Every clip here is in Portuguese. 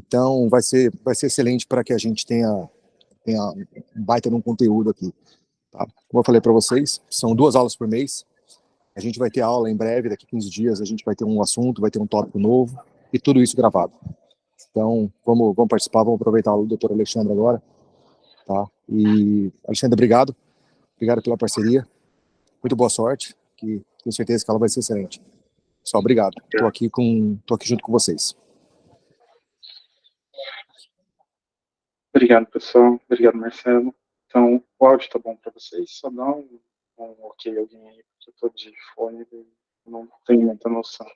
Então, vai ser excelente para que a gente tenha um baita de um conteúdo aqui. Tá? Como eu falei para vocês, são 2 aulas por mês. A gente vai ter aula em breve, daqui a 15 dias, a gente vai ter um assunto, vai ter um tópico novo, e tudo isso gravado. Então, vamos participar, vamos aproveitar o doutor Alexandre agora. Tá? E, Alexandre, obrigado pela parceria, muito boa sorte, que tenho certeza que ela vai ser excelente. Pessoal, obrigado, estou aqui junto com vocês. Obrigado, pessoal, obrigado, Marcelo. Então, o áudio tá bom para vocês? Só dá um ok alguém aí, porque eu tô de fone e não tenho muita noção.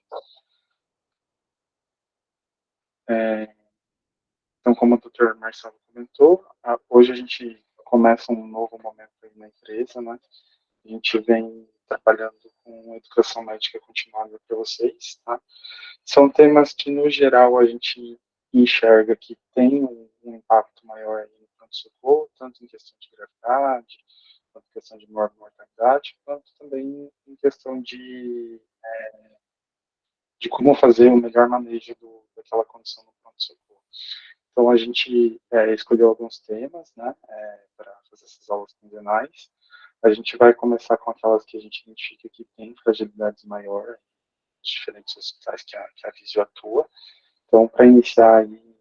Então, como o Dr. Marcelo comentou, hoje a gente começa um novo momento aí na empresa, né? A gente vem trabalhando com educação médica continuada para vocês, tá? São temas que, no geral, a gente enxerga que tem um impacto maior aí no pronto-socorro, tanto em questão de gravidade, quanto em questão de mortalidade, quanto também em questão de como fazer o melhor manejo daquela condição no pronto-socorro. Então, a gente escolheu alguns temas, né, para fazer essas aulas quinzenais. A gente vai começar com aquelas que a gente identifica que tem fragilidades maiores, diferentes hospitais que a Visio atua. Então, para iniciar aí,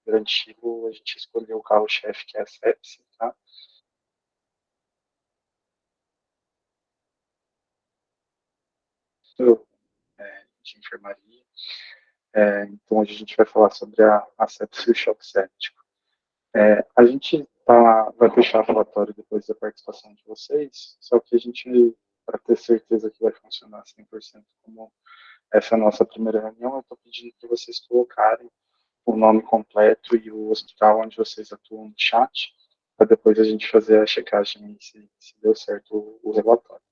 grande estilo, a gente escolheu o carro-chefe, que é a sepse, tá? De enfermaria. Então, hoje a gente vai falar sobre a sepse e o choque séptico. A gente vai fechar o relatório depois da participação de vocês, só que a gente, para ter certeza que vai funcionar 100% como essa nossa primeira reunião, eu estou pedindo para vocês colocarem o nome completo e o hospital onde vocês atuam no chat, para depois a gente fazer a checagem se deu certo o relatório.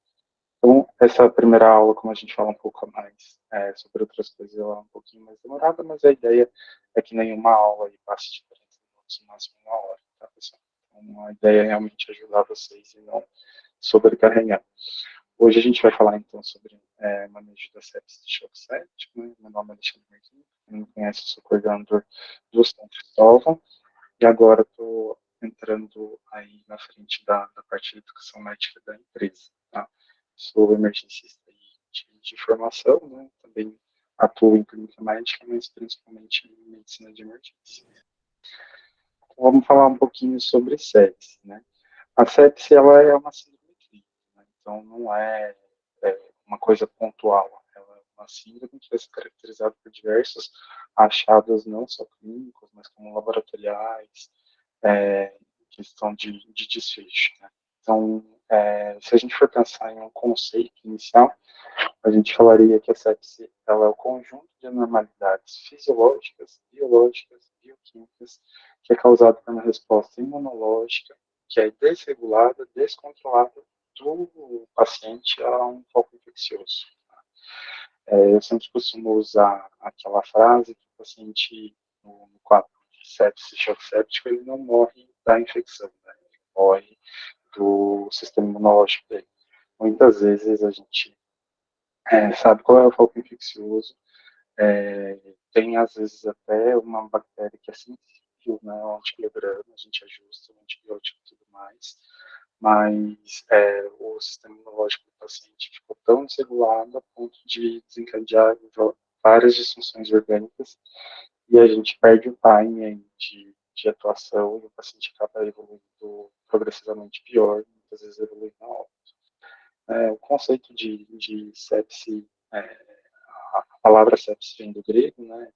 Então, essa primeira aula, como a gente fala um pouco mais sobre outras coisas, ela é um pouquinho mais demorada, mas a ideia é que nenhuma aula aí passe de 40 minutos, no máximo 1 hora, tá, pessoal? Então, a ideia é realmente ajudar vocês e não sobrecarregar. Hoje a gente vai falar, então, sobre manejo da sepse de choque séptico, né? Meu nome é Alexandre Martins, quem não me conhece, eu sou coordenador do São Cristóvão, e agora estou entrando aí na frente da parte de educação médica da empresa, tá? Sou emergencista de formação, né? Também atuo em clínica médica, mas principalmente em medicina de emergência. Então, vamos falar um pouquinho sobre sepse, né? A sepse, ela é uma síndrome clínica, né? Então não é uma coisa pontual, ela é uma síndrome que vai ser caracterizada por diversos achados, não só clínicos, mas como laboratoriais, questão de desfecho, né? Então, se a gente for pensar em um conceito inicial, a gente falaria que a sepse ela é o conjunto de anormalidades fisiológicas, biológicas, bioquímicas, que é causado por uma resposta imunológica que é desregulada, descontrolada do paciente a um foco infeccioso. Eu sempre costumo usar aquela frase que o paciente, no quadro de sepse, choque séptico, ele não morre da infecção, né? Ele morre do sistema imunológico dele. Muitas vezes a gente sabe qual é o foco infeccioso, tem às vezes até uma bactéria que é sensível, né, ao antibiograma, a gente ajusta o antibiótico e tudo mais, mas o sistema imunológico do paciente ficou tão desregulado a ponto de desencadear várias disfunções orgânicas e a gente perde o time aí de atuação e o paciente acaba evoluindo progressivamente pior, muitas vezes evoluindo na óbito. O conceito de sepse, a palavra sepse vem do grego, né,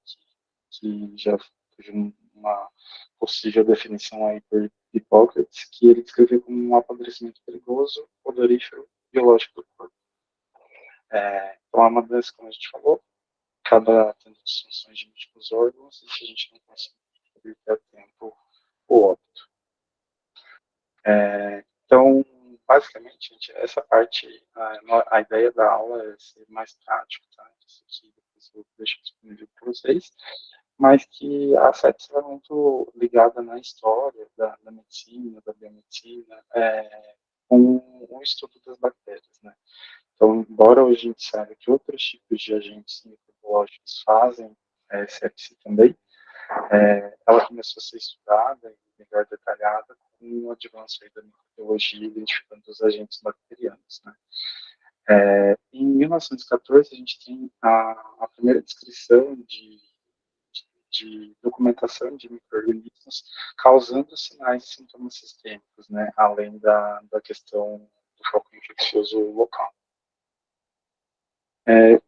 que já teve uma possível definição aí por Hipócrates, que ele descreveu como um apodrecimento perigoso, odorífero, biológico do corpo. Então, é uma doença, como a gente falou, acaba tendo disfunções de múltiplos órgãos, e se a gente não conseguir evitar a tempo, o óbito. Então, basicamente, gente, essa parte, a ideia da aula é ser mais prático, tá? Isso aqui depois eu deixo disponível para vocês, mas que a sepse é muito ligada na história da medicina, da biomedicina, com o estudo das bactérias, né? Então, embora hoje a gente saiba que outros tipos de agentes microbiológicos fazem sepse também, ela começou a ser estudada e melhor detalhada com o avanço aí da microbiologia, identificando os agentes bacterianos, né? Em 1914, a gente tem a primeira descrição de documentação de micro-organismos causando sinais e sintomas sistêmicos, né, além da questão do foco infeccioso local.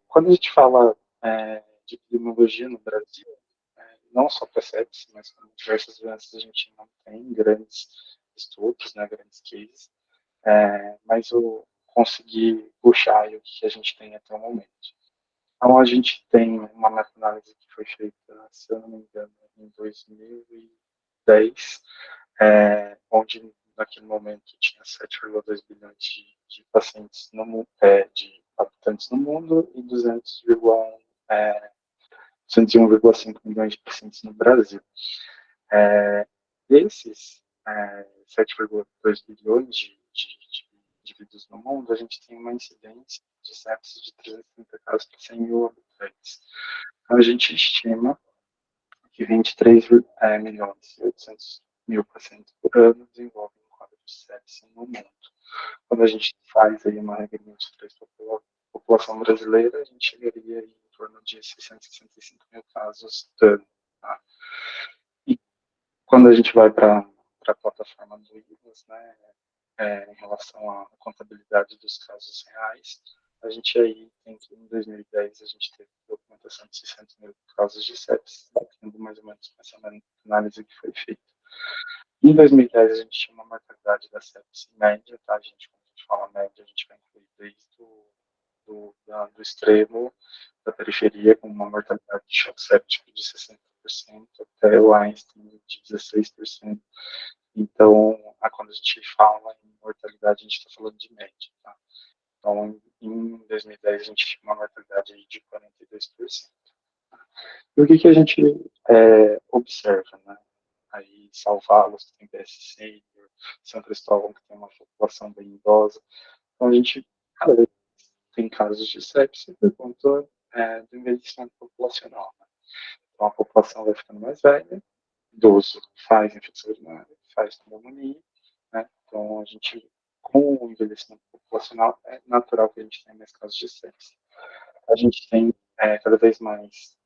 Quando a gente fala de epidemiologia no Brasil, não só para sepsis, mas com diversas doenças, a gente não tem grandes estudos, né, grandes cases, mas eu consegui puxar o que a gente tem até o momento. Então, a gente tem uma meta-análise que foi feita, se eu não me engano, em 2010, onde naquele momento tinha 7,2 bilhões de pacientes no mundo, de habitantes no mundo e 201,5 milhões de pacientes no Brasil. Desses 7,2 bilhões de indivíduos no mundo, a gente tem uma incidência de sepsis de 330 casos por 100 mil habitantes. Então, a gente estima que 23 milhões e 800 mil pacientes por ano desenvolvem um quadro de sepsis no mundo. Quando a gente faz aí uma regra para a população brasileira, a gente chegaria aí em torno de 665 mil casos por ano. Tá? E quando a gente vai para a plataforma do IVAS, né, em relação à contabilidade dos casos reais, a gente aí tem que em 2010 a gente teve documentação de 600 mil casos de sepsis, batendo mais ou menos com essa análise que foi feita. Em 2010 a gente tinha uma mortalidade da sepsis média, tá, gente? Quando a gente fala média, a gente vai incluir desde do extremo da periferia, com uma mortalidade de choque séptico de 60%, até o Einstein de 16%. Então, quando a gente fala em mortalidade, a gente está falando de média, tá? Então, em 2010, a gente tinha uma mortalidade de 42%. E o que a gente observa, né? Aí, São Paulo, que tem PSC, São Cristóvão, que tem uma população bem idosa. Então, a gente cada vez tem casos de sepsis por conta do envelhecimento populacional, né? Então, a população vai ficando mais velha, idoso faz infecção urinária, faz pneumonia, né? Então, a gente, com o envelhecimento populacional, é natural que a gente tenha mais casos de sepsis. A gente tem cada vez mais,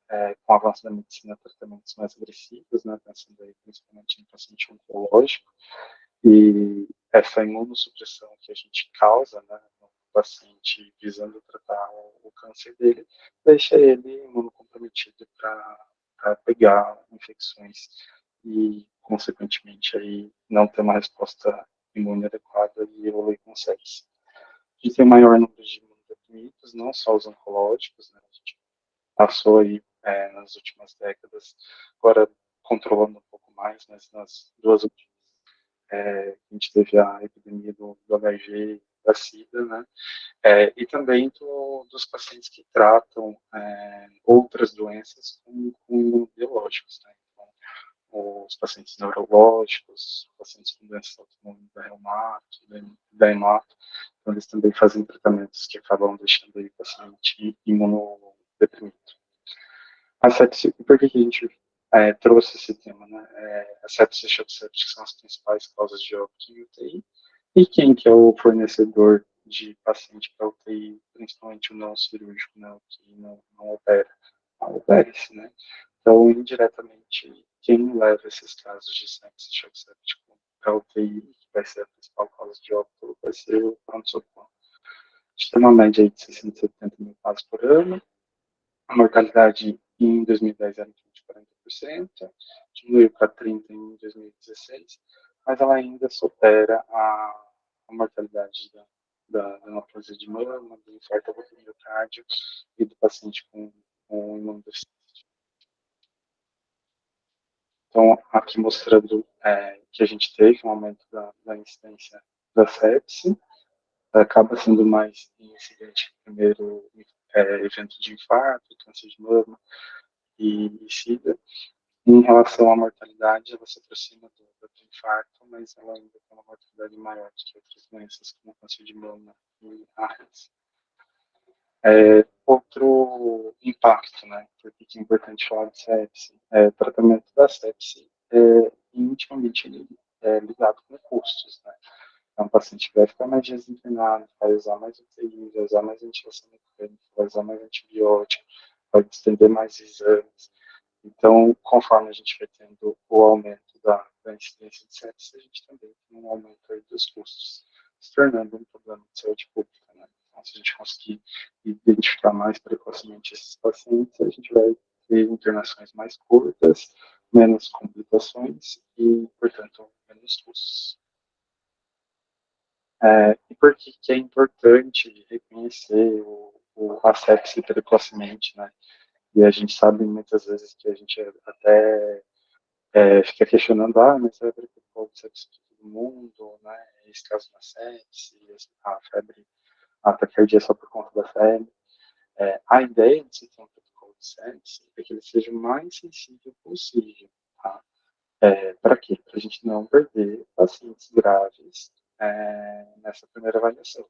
com o avanço da medicina, tratamentos mais agressivos, né? Pensando aí principalmente em paciente oncológico, e essa imunossupressão que a gente causa, né, no paciente visando tratar o câncer dele, deixa ele imunocomprometido para pegar infecções e, consequentemente, aí não ter uma resposta imune adequada e evoluir com sepsis. A gente tem maior número de imunodeprimidos, não só os oncológicos, né, a gente passou aí nas últimas décadas, agora controlando um pouco mais, mas nas duas últimas a gente teve a epidemia do HIV, da SIDA, né? E também dos pacientes que tratam outras doenças com imunobiológicos, né? Então, os pacientes neurológicos, os pacientes com doenças autoimunes da reumato, da hemato, então eles também fazem tratamentos que acabam deixando aí o paciente imunodeprimido. A sepsis, por que a gente trouxe esse tema, né? A sepsis e a choque séptico são as principais causas de óbito em UTI. E quem que é o fornecedor de paciente para UTI, principalmente o não cirúrgico, né, o que não opera? A UBS, né? Então, indiretamente, quem leva esses casos de sepsis e choque séptico para UTI, que vai ser a principal causa de óbito, vai ser o pronto-socorro. A gente tem uma média aí de 670 mil casos por ano. A mortalidade em 2010 era de 40%, diminuiu para 30% em 2016, mas ela ainda supera a mortalidade da neoplasia de mama, do infarto agudo do miocárdio e do paciente com imunodeficiência. Então, aqui mostrando que a gente teve um aumento da incidência da sepse, acaba sendo mais incidente primeiro evento de infarto, câncer de mama e SIDA. Em relação à mortalidade, ela se aproxima do infarto, mas ela ainda tem uma mortalidade maior do que outras doenças, como câncer de mama e AIDS. Outro impacto, né? Por que é importante falar de sepse? Tratamento da sepse intimamente ligado com custos, né? Então, o paciente vai ficar mais dias internado, vai usar mais UTI, vai usar mais ventilação mecânica, vai usar mais antibiótico, vai estender mais exames. Então, conforme a gente vai tendo o aumento da incidência de sepsis, a gente também tem um aumento aí dos custos, se tornando um problema de saúde pública, né? Então, se a gente conseguir identificar mais precocemente esses pacientes, a gente vai ter internações mais curtas, menos complicações e, portanto, menos custos. E por que é importante reconhecer a sepse precocemente, né? E a gente sabe muitas vezes que a gente até fica questionando, mas é protocolo de sepse de todo mundo, né? Esse caso da sepse, a febre, a taquicardia só por conta da febre. A ideia de se ter um protocolo de sepse é que ele seja o mais sensível possível, tá? Para quê? Para a gente não perder pacientes graves nessa primeira avaliação.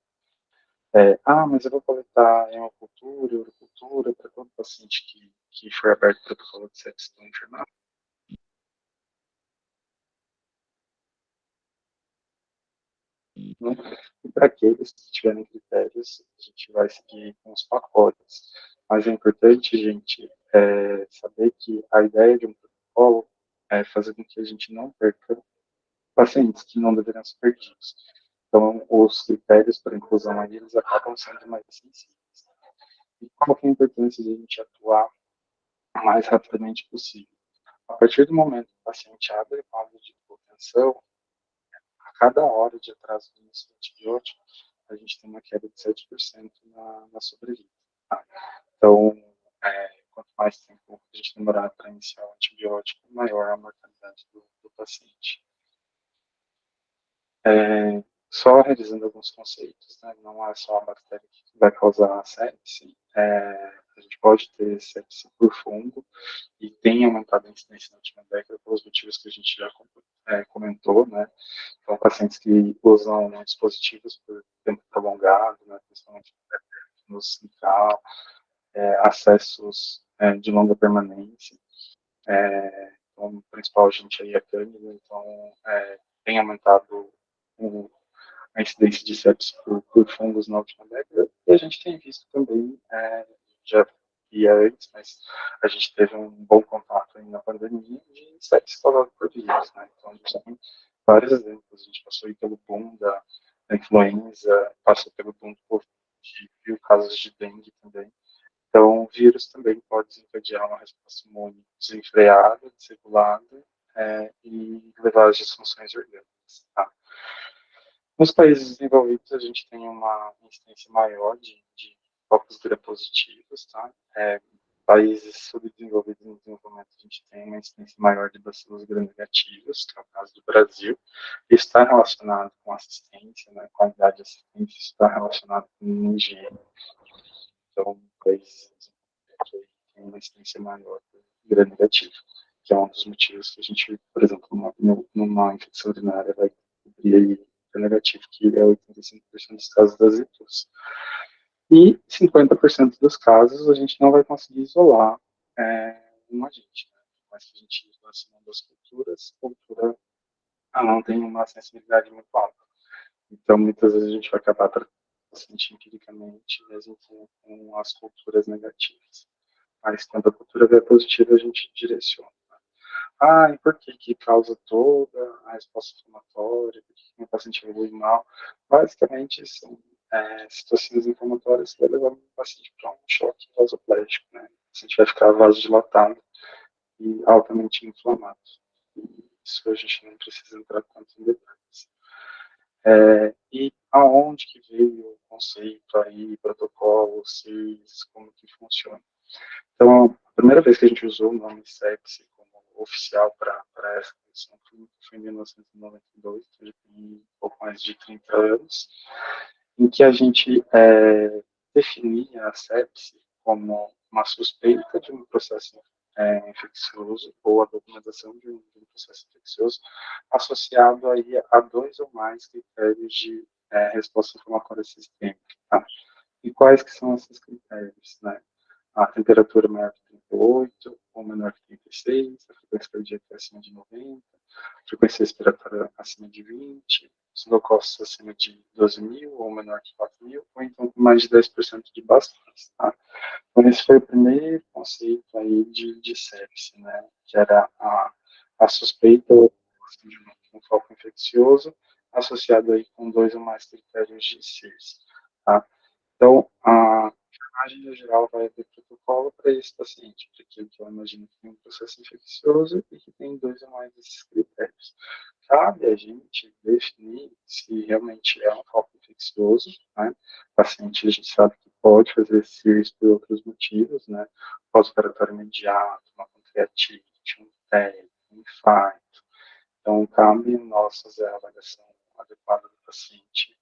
Mas eu vou coletar hemocultura, urocultura para todo paciente que for aberto protocolo de sepse do internado. Né? E para aqueles que tiverem critérios, a gente vai seguir com os pacotes. Mas é importante, gente, saber que a ideia de um protocolo é fazer com que a gente não perca pacientes que não deveriam ser perdidos. Então, os critérios para inclusão aí, eles acabam sendo mais sensíveis. E qual que é a importância de a gente atuar o mais rapidamente possível? A partir do momento que o paciente abre o quadro de hipotensão, a cada hora de atraso do início do antibiótico, a gente tem uma queda de 7% na sobrevida. Tá? Então, quanto mais tempo a gente demorar para iniciar o antibiótico, maior a mortalidade do paciente. Só revisando alguns conceitos, né? Não é só a bactéria que vai causar a sepse, a gente pode ter sepse por fungo, e tem aumentado a incidência na última década pelos motivos que a gente já comentou, né? Então, pacientes que usam dispositivos por tempo prolongado, né? Principalmente no central, acessos de longa permanência. Então, o principal agente aí é cândido, então tem aumentado a incidência de sepsis por fungos na última década, e a gente tem visto também, já via antes, mas a gente teve um bom contato aí na pandemia de sepsis causado por vírus, né? Então a gente tem vários exemplos, a gente passou aí pelo boom da influenza, passou pelo boom do Covid, viu casos de dengue também. Então, o vírus também pode desencadear uma resposta imune desenfreada, desregulada, e levar às disfunções orgânicas. Tá? Nos países desenvolvidos, a gente tem uma incidência maior de focos gram-positivos, tá? Países subdesenvolvidos no desenvolvimento, a gente tem uma incidência maior de bacilos gram-negativos, que é o caso do Brasil. Isso está relacionado com assistência, né? Qualidade de assistência, isso está relacionado com higiene. Então, países que tem uma incidência maior de gram-negativo, que é um dos motivos que a gente, por exemplo, numa infecção urinária vai cobrir aí negativo, que é 85% dos casos das ITUs. E 50% dos casos a gente não vai conseguir isolar um agente. Né? Mas que a gente relacionando as culturas, a cultura não tem uma sensibilidade muito alta. Então, muitas vezes a gente vai acabar tratando o paciente empiricamente, mesmo com as culturas negativas. Mas quando a cultura vier positiva, a gente direciona. E por que causa toda a resposta inflamatória? Por que o paciente evolui mal? Basicamente, são situações inflamatórias que vai levar o paciente para um choque vasoplégico, né? O paciente vai ficar vasodilatado e altamente inflamado. Isso a gente não precisa entrar tanto em detalhes. E aonde que veio o conceito aí, protocolo, CIS, como que funciona? Então, a primeira vez que a gente usou o nome sepse como oficial para essa condição foi em 1992, então já tem um pouco mais de 30 anos, em que a gente definia a sepse como uma suspeita de um processo infeccioso ou a documentação de um processo infeccioso associado aí a dois ou mais critérios de resposta inflamatória sistêmica. Tá? E quais que são esses critérios, né? A temperatura maior que 38, ou menor que 36, a frequência cardíaca acima de 90, a frequência respiratória acima de 20, os leucócitos acima de 12.000, ou menor que 4.000, ou então com mais de 10% de bastões, tá? Então, esse foi o primeiro conceito aí de sepse, né? Que era a suspeita de um foco infeccioso associado aí com 2 ou mais critérios de CIRS, tá? Então, a enfermagem, no geral, vai ter protocolo para esse paciente, para aquele que eu imagino que tem um processo infeccioso e que tem 2 ou mais desses critérios. Cabe a gente definir se realmente é um foco infeccioso, né? O paciente, a gente sabe que pode fazer CIRS por outros motivos, né? Pós-operatório imediato, uma pancreatite, um TEG, um infarto. Então, cabe nós fazer a avaliação adequada do paciente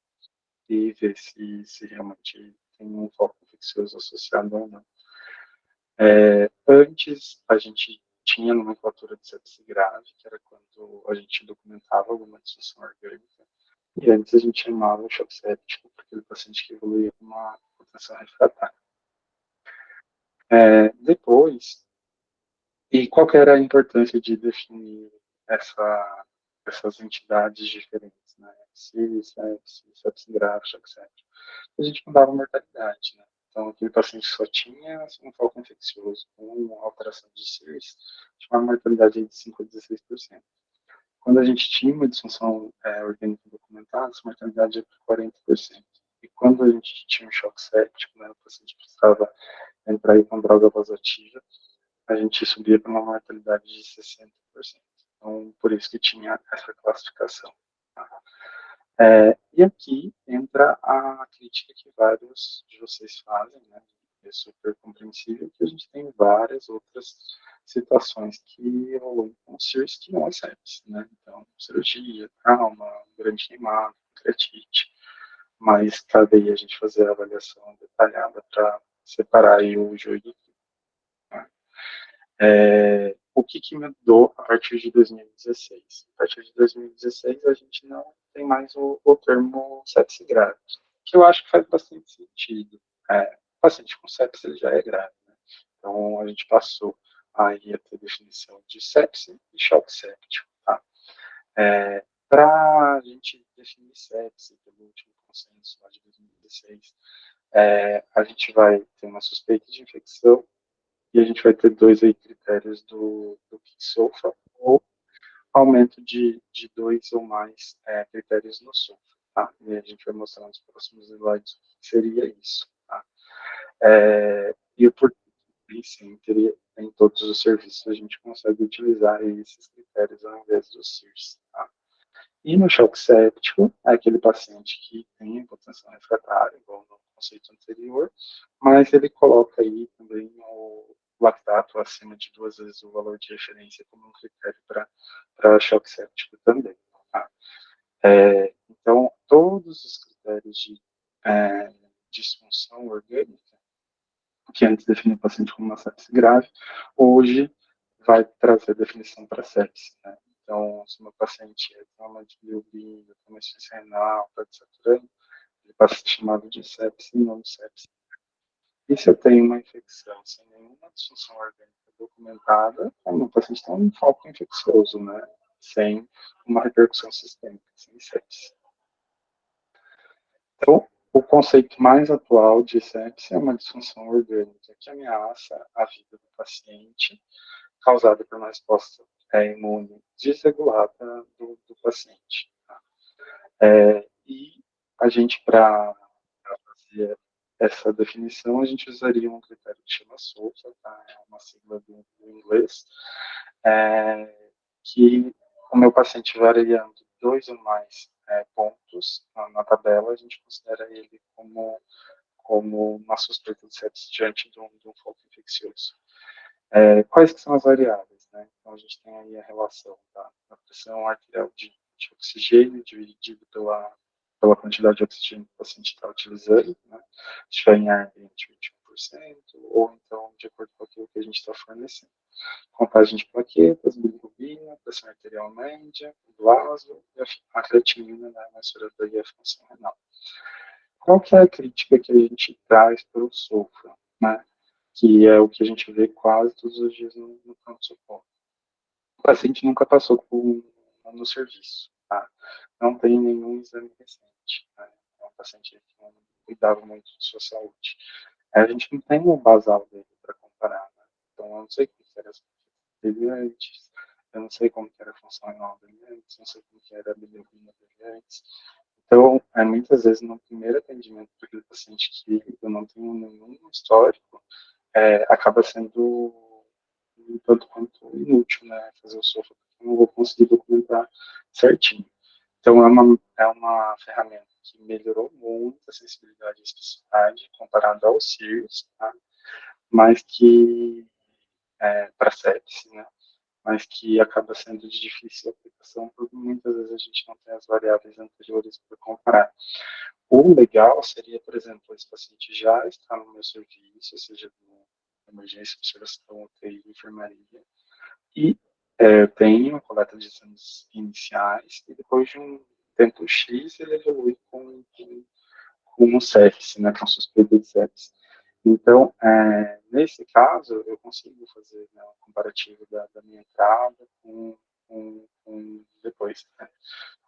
e ver se realmente tem um foco infeccioso associado ou não. Antes, a gente tinha nomenclatura de sepse grave, que era quando a gente documentava alguma disfunção orgânica, e antes a gente chamava o choque séptico para aquele paciente que evoluía com uma hipertensão refratária. Depois, e qual que era a importância de definir essas entidades diferentes, né? Sepse grave, choque séptico. A gente mudava a mortalidade, né? Então, aquele paciente só tinha um foco infeccioso com alteração de CIRS, tinha uma mortalidade de 5 a 16%. Quando a gente tinha uma disfunção orgânica documentada, essa mortalidade ia para 40%. E quando a gente tinha um choque séptico, né, o paciente precisava entrar aí com droga vasoativa, a gente subia para uma mortalidade de 60%. Então, por isso que tinha essa classificação. Tá? E aqui entra a crítica que vários de vocês fazem, né? É super compreensível que a gente tem várias outras situações que evoluem com CIRS que não é sepsis, né? Então, cirurgia, trauma, grande queimado, pancreatite, mas cabe aí a gente fazer a avaliação detalhada para separar aí o joio do trigo. Né? O que mudou a partir de 2016? A partir de 2016, a gente não tem mais o termo sepse grave, que eu acho que faz bastante sentido. O paciente com sepse ele já é grave, né? Então, a gente passou aí a ter definição de sepse e choque séptico. Tá? Para a gente definir sepse, pelo último consenso lá de 2016, a gente vai ter uma suspeita de infecção e a gente vai ter dois aí critérios do KISSOFA ou aumento de dois ou mais critérios no SOFA. Tá? E a gente vai mostrar nos próximos slides o que seria isso. Tá? E o porquê teria em todos os serviços a gente consegue utilizar esses critérios ao invés dos CIRS. Tá? E no choque séptico, é aquele paciente que tem hipotensão refratária, igual no conceito anterior, mas ele coloca aí também o lactato acima de 2 vezes o valor de referência como um critério para choque séptico também. Tá? Então, todos os critérios de disfunção orgânica, que antes definia o paciente como uma sepse grave, hoje vai trazer definição para sepse, né? Então, se meu paciente tem uma bilirrubina, tem uma insuficiência renal, está desaturando, ele passa a ser chamado de sepse e não de sepse. E se eu tenho uma infecção sem nenhuma disfunção orgânica documentada, o meu paciente tem um foco infeccioso, né? Sem uma repercussão sistêmica, sem sepse. Então, o conceito mais atual de sepse é uma disfunção orgânica que ameaça a vida do paciente, causada por uma resposta imune desregulada do paciente. Tá? E a gente, para fazer essa definição, a gente usaria um critério que chama SOFA, tá? É uma sigla do inglês, que o meu paciente variando dois ou mais pontos na tabela, a gente considera ele como uma suspeita de sepsis diante de um foco infeccioso. Quais que são as variáveis? Né? Então, a gente tem aí a relação da pressão arterial de oxigênio dividido pela quantidade de oxigênio que o paciente está utilizando, né? Se estiver em ar ambiente, 21%, ou então, de acordo com aquilo que a gente está fornecendo. Contagem de plaquetas, bilirrubina, pressão arterial média, o vaso e a creatinina, né, na sororidade e a função renal. qual que é a crítica que a gente traz para o sofá, né? Que é o que a gente vê quase todos os dias no pronto-socorro. O paciente nunca passou no serviço, tá? Não tem nenhum exame recente, né? É um paciente que não cuidava muito de sua saúde. A gente não tem um basal dele para comparar, né? Então, eu não sei como que era as dele antes, eu não sei como que era a função renal dele antes, não sei como que era a bilirrubina dele antes. Então, muitas vezes, no primeiro atendimento para aquele paciente que eu não tenho nenhum histórico, acaba sendo um tanto quanto inútil, né, fazer o SOFA, porque eu não vou conseguir documentar certinho. Então, é uma ferramenta que melhorou muito a sensibilidade e especificidade comparado ao CIRS, tá? Mas que, para sepsis, né? Mas que acaba sendo de difícil aplicação, porque muitas vezes a gente não tem as variáveis anteriores para comparar. O legal seria, por exemplo, esse paciente já está no meu serviço, seja de emergência, observação, UTI, enfermaria, e tem uma coleta de exames iniciais, e depois de um tempo X, ele evolui com um sepsis, né, com suspeita de sepsis. Então, nesse caso, eu consigo fazer, né, um comparativo da minha entrada com depois, né?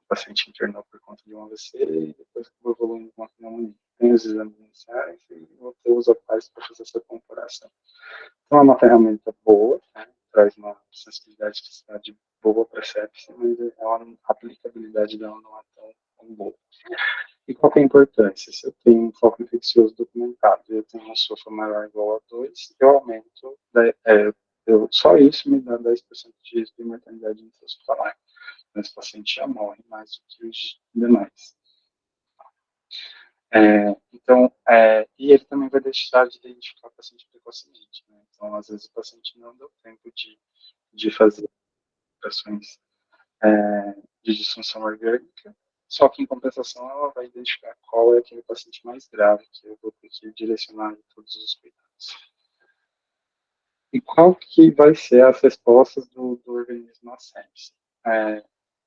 O paciente internou por conta de um AVC e depois acabou evoluindo com uma pneumonia. Tem os exames iniciais e vou ter os atuais para fazer essa comparação. Então, é uma ferramenta boa, né? Traz uma sensibilidade e especificidade boa para a sepsis, mas a aplicabilidade dela não é tão boa. E qual que é a importância? Se eu tenho um foco infeccioso documentado e eu tenho uma SOFA maior ou igual a 2, eu aumento, só isso me dá 10% de risco de mortalidade intra-hospitalar. Esse paciente já morre mais do que os demais. Então, e ele também vai deixar de identificar o paciente precocemente, né? Então, às vezes, o paciente não deu tempo de fazer operações de disfunção orgânica, só que, em compensação, ela vai identificar qual é aquele paciente mais grave que eu vou ter que direcionar em todos os cuidados. E qual que vai ser as respostas do organismo à sepse?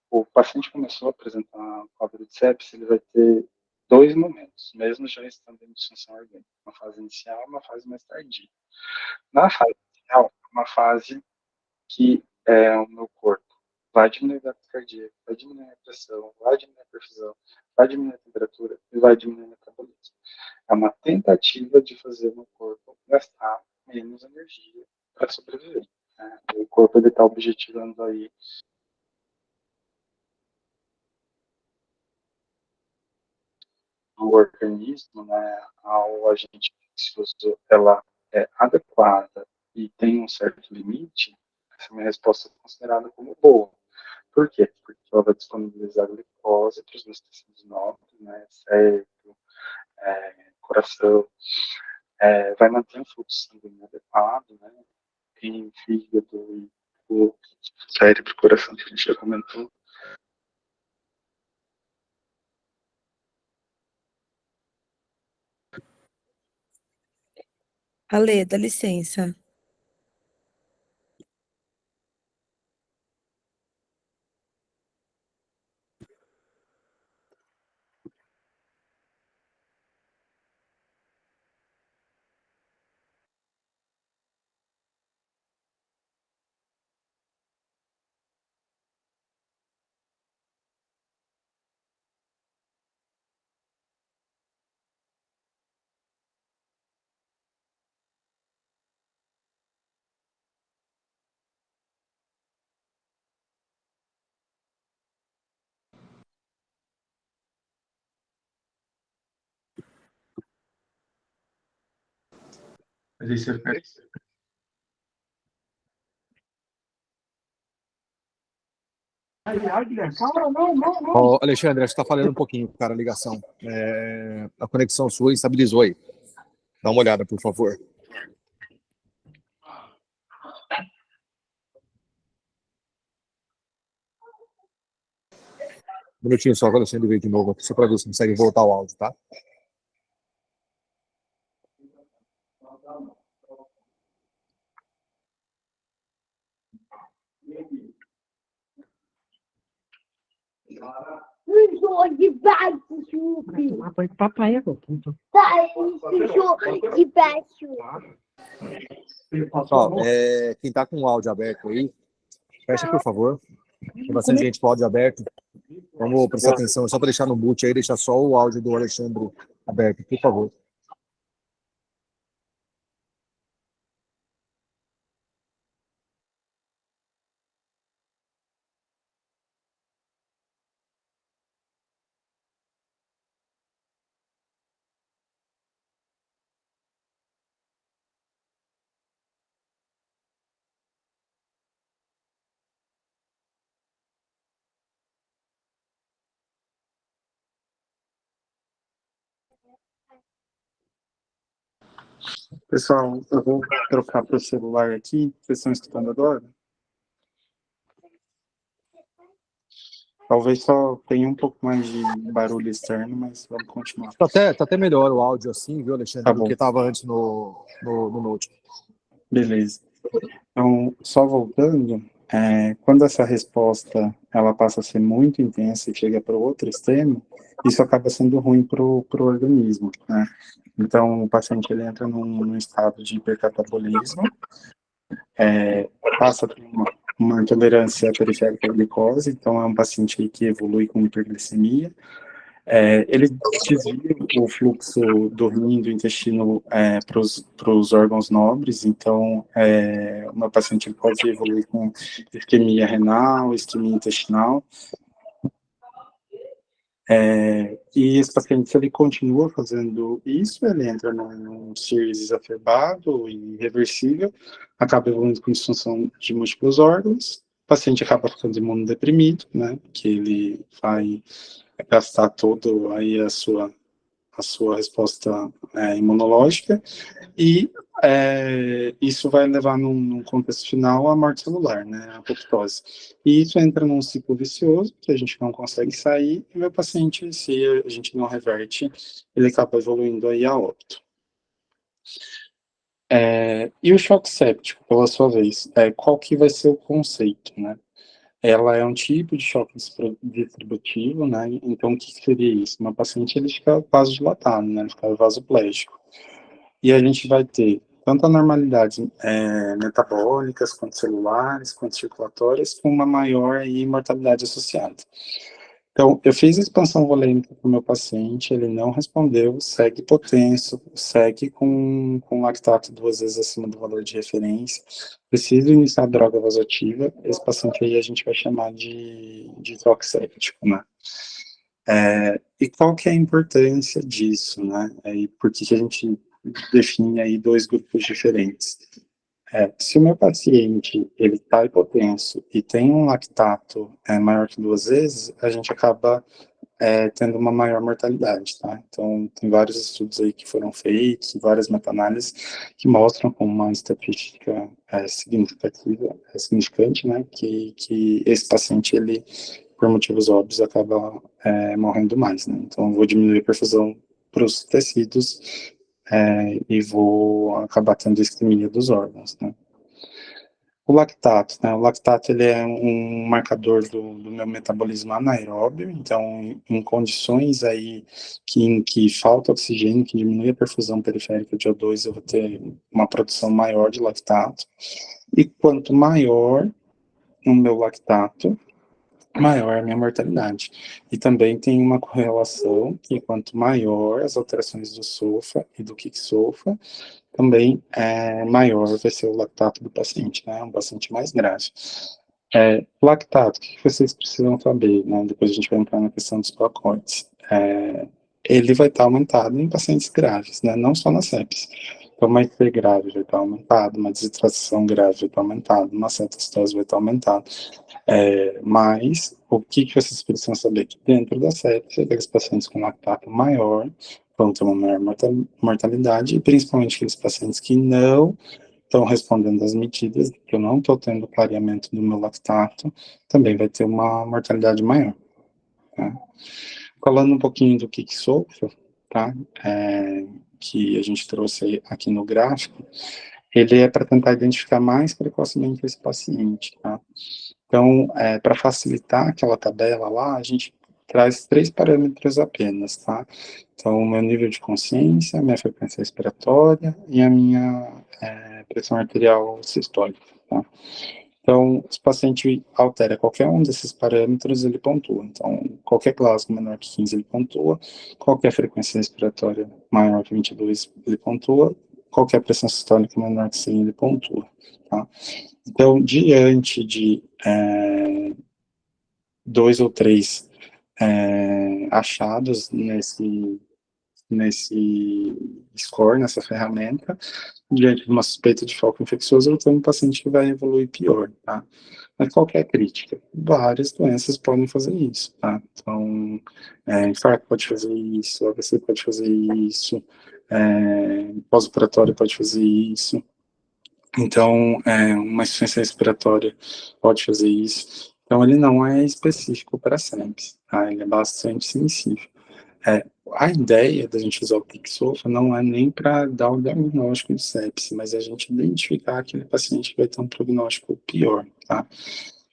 O paciente começou a apresentar um quadro de sepse, ele vai ter dois momentos, mesmo já estando em disfunção orgânica, uma fase inicial e uma fase mais tardia. Na fase inicial, uma fase que o meu corpo vai diminuir a taquicardia, vai diminuir a pressão, vai diminuir a perfusão, vai diminuir a temperatura e vai diminuir o metabolismo. É uma tentativa de fazer o meu corpo gastar menos energia para sobreviver, né? O corpo está objetivando aí o organismo, né, ao agente infeccioso, ela é adequada e tem um certo limite, essa minha resposta é considerada como boa. Por quê? Porque ela vai disponibilizar glicose para os meus tecidos nobres, né, cérebro, coração, vai manter um fluxo sanguíneo adequado, né, em fígado e o cérebro, coração, que a gente já comentou. Ale, dá licença. Mas aí você fica... Ô, Alexandre, acho que está falando um pouquinho, cara, a ligação. A conexão sua estabilizou aí. Dá uma olhada, por favor. Um minutinho só, quando ele veio de novo aqui, só para ver se consegue voltar o áudio, tá? sujou debaixo, Chupi. Tomar banho com papai agora. Então. Tá, ele sujou debaixo. Ó, quem tá com o áudio aberto aí, fecha, por favor. Tem bastante gente com o áudio aberto. Vamos prestar atenção, só para deixar no mute aí, deixar só o áudio do Alexandre aberto, por favor. Pessoal, eu vou trocar para o celular aqui. Vocês estão escutando agora? Talvez só tenha um pouco mais de barulho externo, mas vamos continuar. Tá até melhor o áudio assim, viu, Alexandre, Tá do bom. que estava antes no Note. Beleza. Então, só voltando, quando essa resposta ela passa a ser muito intensa e chega para o outro extremo, isso acaba sendo ruim para o organismo, né? Então, o paciente ele entra num estado de hipercatabolismo, passa por uma intolerância periférica à glicose, então é um paciente aí que evolui com hiperglicemia. Ele desvia o fluxo do rim, do intestino para os órgãos nobres, então uma paciente pode evoluir com isquemia renal, isquemia intestinal. E esse paciente, se ele continua fazendo isso, ele entra num series exacerbado e irreversível, acaba evoluindo com disfunção de múltiplos órgãos, o paciente acaba ficando imunodeprimido, né, que ele vai gastar todo aí a sua resposta imunológica, e isso vai levar num contexto final à morte celular, né, a apoptose. E isso entra num ciclo vicioso, que a gente não consegue sair, e o paciente, se a gente não reverte, ele acaba evoluindo aí a óbito. E o choque séptico, pela sua vez, qual que vai ser o conceito, né? Ela é um tipo de choque distributivo, né? Então, o que seria isso? Uma paciente, ele fica vasodilatado, né? Ele fica vasoplégico. E a gente vai ter tanto anormalidades metabólicas, quanto celulares, quanto circulatórias, com uma maior aí, mortalidade associada. Então, eu fiz a expansão volêmica para o meu paciente, ele não respondeu, segue hipotenso, segue com lactato 2 vezes acima do valor de referência, precisa iniciar droga vasoativa, esse paciente aí a gente vai chamar de choque séptico, né? E qual que é a importância disso, né? E por que a gente define aí 2 grupos diferentes? Se o meu paciente ele está hipotenso e tem um lactato maior que 2 vezes, a gente acaba tendo uma maior mortalidade, tá? Então, tem vários estudos aí que foram feitos, várias meta-análises que mostram com uma estatística significante, né, que esse paciente, ele, por motivos óbvios, acaba morrendo mais, né? Então, eu vou diminuir a perfusão para os tecidos e vou acabar tendo isquemia dos órgãos, né? O lactato, né? O lactato ele é um marcador do meu metabolismo anaeróbio, então em condições aí em que falta oxigênio, que diminui a perfusão periférica de O2, eu vou ter uma produção maior de lactato. E quanto maior o meu lactato, maior a minha mortalidade. E também tem uma correlação que quanto maior as alterações do SOFA e do KIK-SOFA, também maior vai ser o lactato do paciente, né? Um paciente mais grave. Lactato, o que vocês precisam saber, né? Depois a gente vai entrar na questão dos pacotes. Ele vai estar aumentado em pacientes graves, né? Não só na sepsis. Então, uma IP grave vai estar aumentado, uma desidratação grave vai estar aumentado, uma cetostase vai estar aumentado. Mas, o que vocês precisam saber? Que dentro da sepsia, aqueles pacientes com lactato maior vão ter uma maior mortalidade, e principalmente aqueles pacientes que não estão respondendo às medidas, que eu não estou tendo clareamento do meu lactato, também vai ter uma mortalidade maior. Tá? Falando um pouquinho do que sofro, tá? Que a gente trouxe aqui no gráfico, ele é para tentar identificar mais precocemente esse paciente, tá? Então, para facilitar aquela tabela lá, a gente traz 3 parâmetros apenas, tá? Então, o meu nível de consciência, a minha frequência respiratória e a minha pressão arterial sistólica, tá? Então, se o paciente altera qualquer um desses parâmetros, ele pontua. Então, qualquer Glasgow menor que 15, ele pontua. Qualquer frequência respiratória maior que 22, ele pontua. Qualquer pressão sistólica menor que 100, ele pontua, tá? Então, diante de 2 ou 3 achados nesse score, nessa ferramenta, diante de uma suspeita de foco infeccioso, eu tenho um paciente que vai evoluir pior, tá? Mas qualquer crítica, várias doenças podem fazer isso, tá? Então, infarto pode fazer isso, AVC pode fazer isso, pós-operatório pode fazer isso. Então, uma insuficiência respiratória pode fazer isso. Então, ele não é específico para sepsis, tá? Ele é bastante sensível. A ideia da gente usar o Pixofa não é nem para dar o diagnóstico de sepsis, mas a gente identificar aquele paciente que vai ter um prognóstico pior, tá?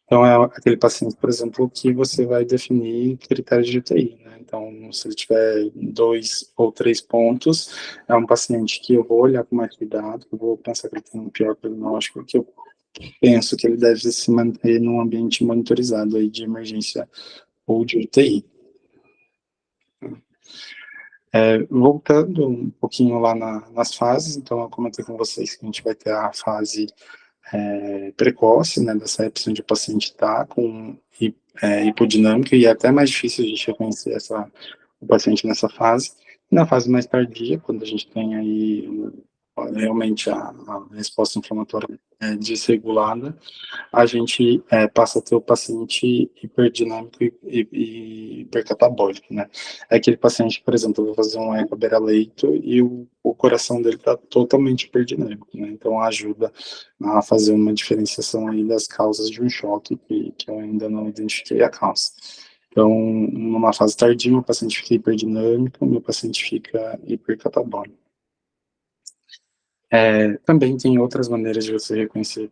Então, é aquele paciente, por exemplo, que você vai definir critérios de UTI, né? Então, se ele tiver 2 ou 3 pontos, é um paciente que eu vou olhar com mais cuidado, que eu vou pensar que ele tem um pior prognóstico, que eu penso que ele deve se manter num ambiente monitorizado aí de emergência ou de UTI. Voltando um pouquinho lá nas fases, então eu comentei com vocês que a gente vai ter a fase precoce, né, dessa sepsia, onde o paciente está com hipodinâmica, e é até mais difícil a gente reconhecer o paciente nessa fase. Na fase mais tardia, quando a gente tem aí realmente a resposta inflamatória desregulada, a gente passa a ter o paciente hiperdinâmico e hipercatabólico, né? É aquele paciente, por exemplo, eu vou fazer um eco à beira-leito e o coração dele está totalmente hiperdinâmico, né? Então ajuda a fazer uma diferenciação aí das causas de um choque que eu ainda não identifiquei a causa. Então, numa fase tardia, o paciente fica hiperdinâmico, o paciente fica hipercatabólico. Também tem outras maneiras de você reconhecer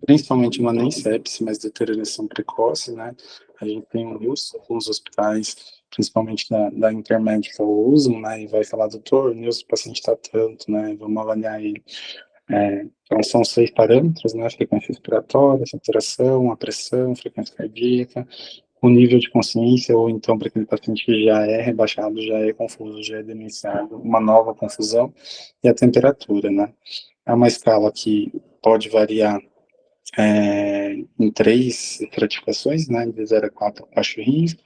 principalmente uma nem sepse, mas deterioração precoce, né? A gente tem alguns hospitais, principalmente da Intermédica, usam, né? E vai falar, doutor, o paciente está tanto, né? Vamos avaliar ele. Então, são 6 parâmetros, né? Frequência respiratória, saturação, a pressão, frequência cardíaca, o nível de consciência, ou então, para aquele paciente que já é rebaixado, já é confuso, já é demenciado, uma nova confusão, e a temperatura, né? É uma escala que pode variar em 3 estratificações, né, de 0 a 4 baixo risco,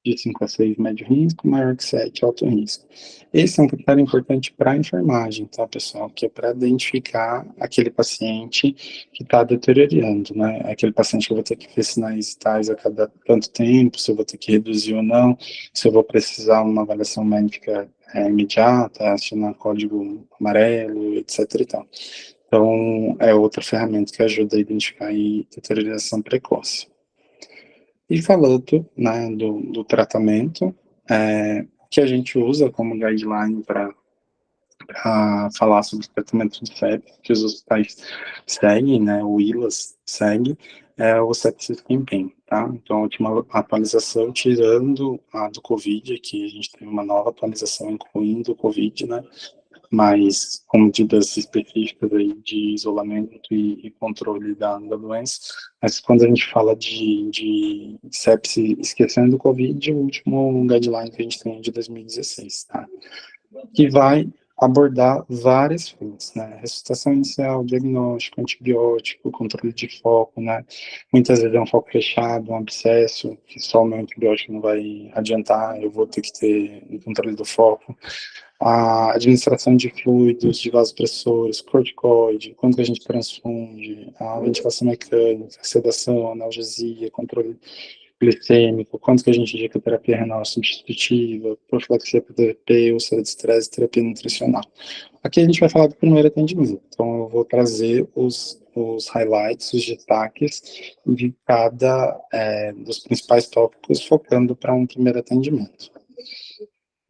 de 5 a 6 médio risco, maior que 7 alto risco. Esse é um critério importante para a enfermagem, tá, pessoal, que é para identificar aquele paciente que está deteriorando, né, aquele paciente que eu vou ter que ver sinais vitais a cada tanto tempo, se eu vou ter que reduzir ou não, se eu vou precisar de uma avaliação médica imediata, acionar código amarelo, etc e tal. Então, é outra ferramenta que ajuda a identificar a deterioração precoce. E falando, né, do tratamento, que a gente usa como guideline para falar sobre o tratamento de sepsis, que os hospitais seguem, né, o ILAS segue, é o Sepsis Campaign, tá? Então, a última atualização, tirando a do Covid, que a gente tem uma nova atualização incluindo o Covid, né, mas com medidas específicas aí de isolamento e controle da doença. Mas quando a gente fala de sepsis, esquecendo o Covid, o último guideline que a gente tem é de 2016, tá? Que vai abordar várias frentes, né? Ressuscitação inicial, diagnóstico, antibiótico, controle de foco, né? Muitas vezes é um foco fechado, um abscesso, que só o meu antibiótico não vai adiantar, eu vou ter que ter um controle do foco. A administração de fluidos, de vasopressores, corticoide, quanto que a gente transfunde, a ventilação mecânica, sedação, analgesia, controle glicêmico, quanto que a gente indica terapia renal substitutiva, profilaxia para DVP, úlcera de estresse, terapia nutricional. Aqui a gente vai falar do primeiro atendimento, então eu vou trazer os highlights, os destaques de cada dos principais tópicos, focando para um primeiro atendimento.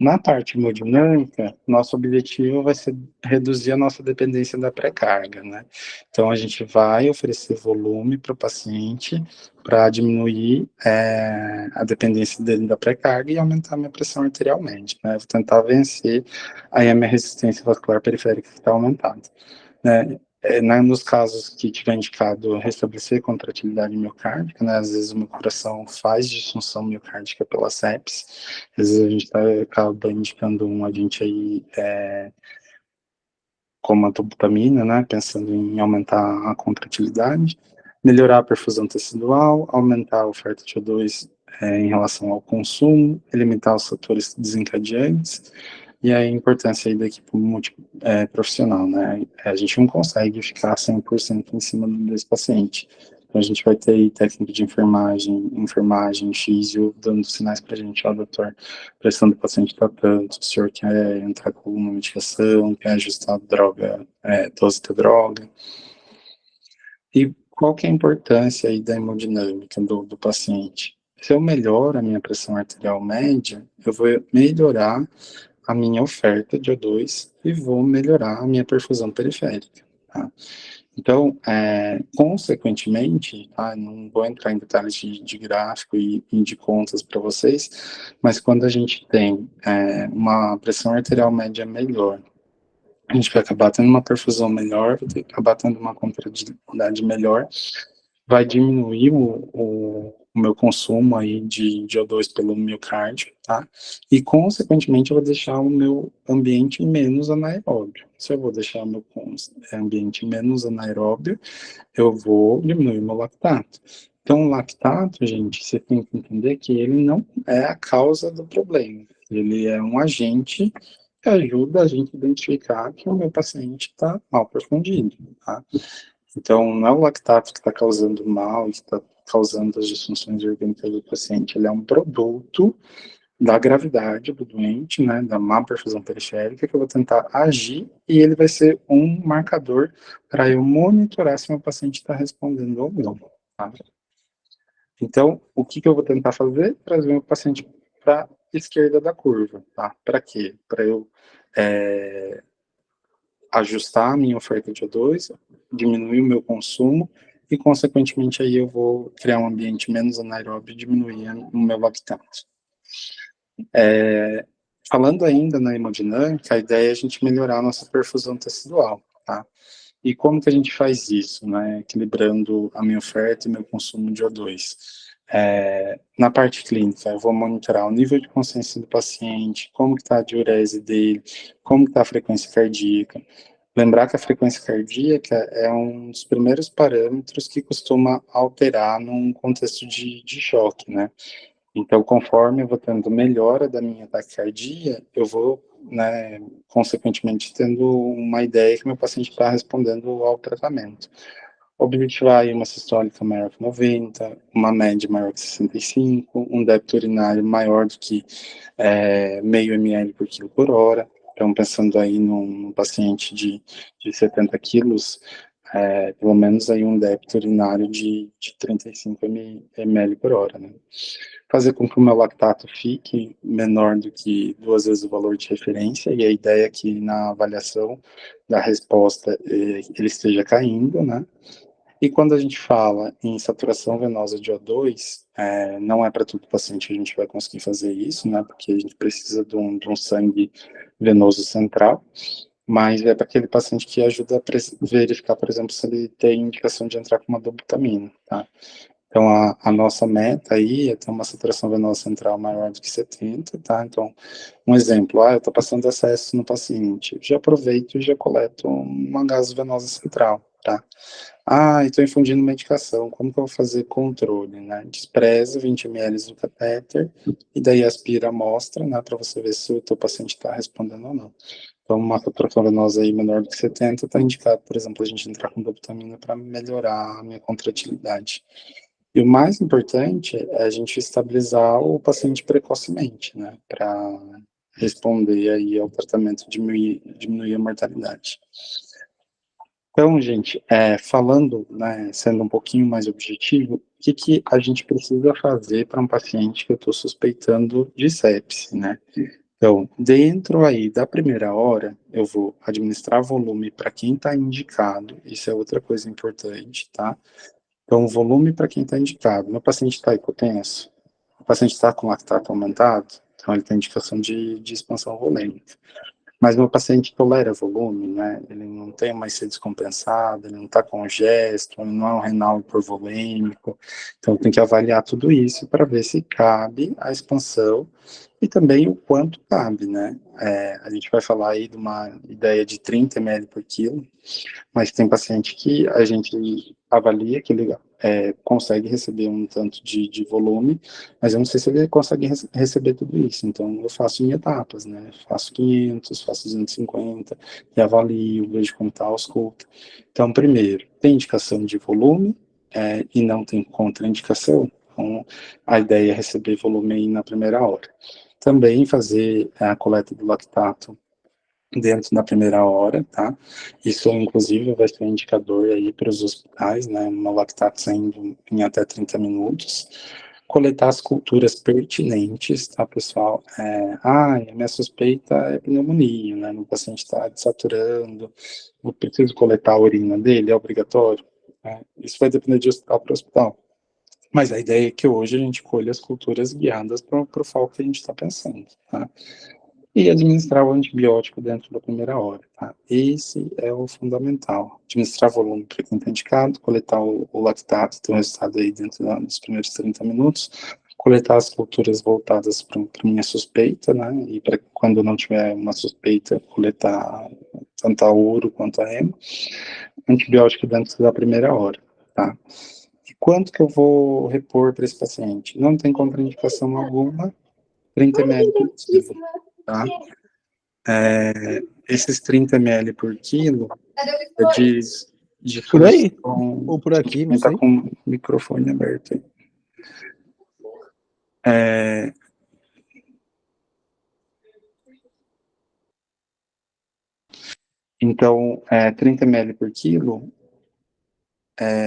Na parte hemodinâmica, nosso objetivo vai ser reduzir a nossa dependência da pré-carga, né? Então, a gente vai oferecer volume para o paciente para diminuir a dependência dele da pré-carga e aumentar a minha pressão arterial média, né? Vou tentar vencer aí a minha resistência vascular periférica que está aumentada, né? Nos casos que tiver indicado restabelecer contratilidade miocárdica, né, às vezes o meu coração faz disfunção miocárdica pela sepse, às vezes a gente acaba indicando um agente aí como a dobutamina, né, pensando em aumentar a contratilidade, melhorar a perfusão tecidual, aumentar a oferta de O2 em relação ao consumo, eliminar os fatores desencadeantes, e a importância aí da equipe profissional, né? A gente não consegue ficar 100% em cima desse paciente. Então, a gente vai ter aí técnica de enfermagem, físio, dando sinais para a gente, ó, doutor, a pressão do paciente está tanto, o senhor quer entrar com alguma medicação, quer ajustar a droga, dose da droga. E qual que é a importância aí da hemodinâmica do paciente? Se eu melhoro a minha pressão arterial média, eu vou melhorar a minha oferta de O2 e vou melhorar a minha perfusão periférica, tá? Então, consequentemente, tá, não vou entrar em detalhes de gráfico e de contas para vocês, mas quando a gente tem uma pressão arterial média melhor, a gente vai acabar tendo uma perfusão melhor, vai acabar tendo uma contratilidade melhor, vai diminuir o meu consumo aí de O2 pelo miocárdio, tá? E, consequentemente, eu vou deixar o meu ambiente menos anaeróbio. Se eu vou deixar o meu ambiente menos anaeróbio, eu vou diminuir o meu lactato. Então, o lactato, gente, você tem que entender que ele não é a causa do problema. Ele é um agente que ajuda a gente a identificar que o meu paciente está mal perfundido, tá? Então, não é o lactato que está causando mal, que está causando as disfunções orgânicas do paciente, ele é um produto da gravidade do doente, né, da má perfusão periférica, que eu vou tentar agir e ele vai ser um marcador para eu monitorar se meu paciente está respondendo ou não, tá? Então, o que eu vou tentar fazer? Trazer meu paciente para a esquerda da curva, tá? Para quê? Para eu ajustar a minha oferta de O2, diminuir o meu consumo e, consequentemente, aí eu vou criar um ambiente menos anaeróbio e diminuir o meu lactato. Falando ainda na hemodinâmica, a ideia é a gente melhorar a nossa perfusão tecidual, tá? E como que a gente faz isso, né? Equilibrando a minha oferta e meu consumo de O2. Na parte clínica, eu vou monitorar o nível de consciência do paciente, como que está a diurese dele, como que está a frequência cardíaca. Lembrar que a frequência cardíaca é um dos primeiros parâmetros que costuma alterar num contexto de choque, né? Então, conforme eu vou tendo melhora da minha taquicardia, eu vou, né, consequentemente, tendo uma ideia que meu paciente está respondendo ao tratamento. Objetivar aí uma sistólica maior que 90, uma média maior que 65, um débito urinário maior do que meio ml por quilo por hora. Então, pensando aí num paciente de 70 quilos, pelo menos aí um débito urinário de 35 ml por hora, né? Fazer com que o meu lactato fique menor do que 2 vezes o valor de referência, e a ideia é que na avaliação da resposta ele esteja caindo, né? E quando a gente fala em saturação venosa de O2, não é para todo paciente que a gente vai conseguir fazer isso, né? Porque a gente precisa de um sangue venoso central, mas é para aquele paciente que ajuda a verificar, por exemplo, se ele tem indicação de entrar com uma dobutamina, tá? Então, a nossa meta aí é ter uma saturação venosa central maior do que 70, tá? Então, um exemplo, eu estou passando excesso no paciente, já aproveito e já coleto uma gasovenosa central, tá? Estou infundindo medicação, como que eu vou fazer controle, né? Despreza 20 ml do catéter e daí aspira a amostra, né, para você ver se o teu paciente está respondendo ou não. Então, uma saturação venosa aí menor do que 70 está indicado, por exemplo, a gente entrar com dobutamina para melhorar a minha contratilidade. E o mais importante é a gente estabilizar o paciente precocemente, né, para responder aí ao tratamento, diminuir a mortalidade. Então, gente, falando, né, sendo um pouquinho mais objetivo, o que a gente precisa fazer para um paciente que eu estou suspeitando de sepse, né? Então, dentro aí da primeira hora, eu vou administrar volume para quem está indicado, isso é outra coisa importante, tá? Então, volume para quem está indicado. Meu paciente está hipotenso, o paciente está com lactato aumentado, então ele tem indicação de expansão volêmica. Mas meu paciente tolera volume, né? Ele não tem uma IC descompensada, ele não está com gesto, ele não é um renal hipervolêmico. Então tem que avaliar tudo isso para ver se cabe a expansão e também o quanto cabe, né? A gente vai falar aí de uma ideia de 30 ml por quilo, mas tem paciente que a gente avalia que ele consegue receber um tanto de volume, mas eu não sei se ele consegue receber tudo isso. Então, eu faço em etapas, né? Faço 500, faço 250, e avalio, vejo como está a ausculta. Então, primeiro, tem indicação de volume e não tem contraindicação. Então, a ideia é receber volume aí na primeira hora. Também fazer a coleta do lactato dentro da primeira hora, tá? Isso, inclusive, vai ser um indicador aí para os hospitais, né? Uma lactato saindo em até 30 minutos. Coletar as culturas pertinentes, tá, pessoal? A minha suspeita é pneumonia, né? O paciente está desaturando, eu preciso coletar a urina dele, é obrigatório? Isso vai depender de hospital para hospital. Mas a ideia é que hoje a gente colhe as culturas guiadas para o foco que a gente está pensando, tá? E administrar o antibiótico dentro da primeira hora, tá? Esse é o fundamental. Administrar volume para quem está indicado, coletar o lactato, ter um resultado aí dentro dos primeiros 30 minutos, coletar as culturas voltadas para minha suspeita, né? E para quando não tiver uma suspeita, coletar tanto a uro quanto a hemo. Antibiótico dentro da primeira hora, tá? E quanto que eu vou repor para esse paciente? Não tem contraindicação alguma, 30 ml por quilo, tá? Esses 30 ml por quilo é de Por aí? solução. Ou por aqui, não Quem está sei. com o microfone aberto aí. Então, 30 ml por quilo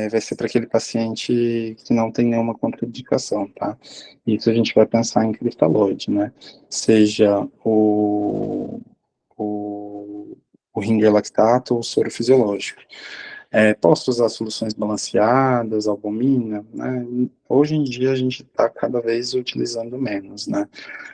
vai ser para aquele paciente que não tem nenhuma contraindicação, tá? Isso a gente vai pensar em cristalóide, né? Seja o Ringer lactato ou soro fisiológico. Posso usar soluções balanceadas, albumina, né? Hoje em dia a gente está cada vez utilizando menos, né?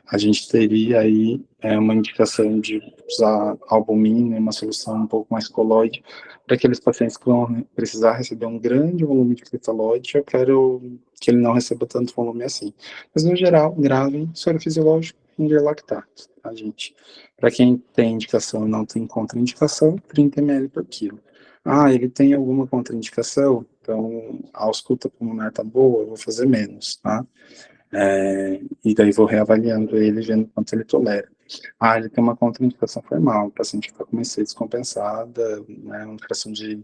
A gente teria aí uma indicação de usar albumina, uma solução um pouco mais colóide, para aqueles pacientes que vão precisar receber um grande volume de cristalóide, eu quero que ele não receba tanto volume assim. Mas no geral, grave, soro fisiológico, Ringer lactato, tá, gente? Para quem tem indicação e não tem contraindicação, 30 ml por quilo. Ele tem alguma contraindicação? Então, a ausculta pulmonar tá boa, eu vou fazer menos, tá? E daí vou reavaliando ele, vendo quanto ele tolera. Ele tem uma contraindicação formal, o paciente está com uma IC descompensada, né, uma fração de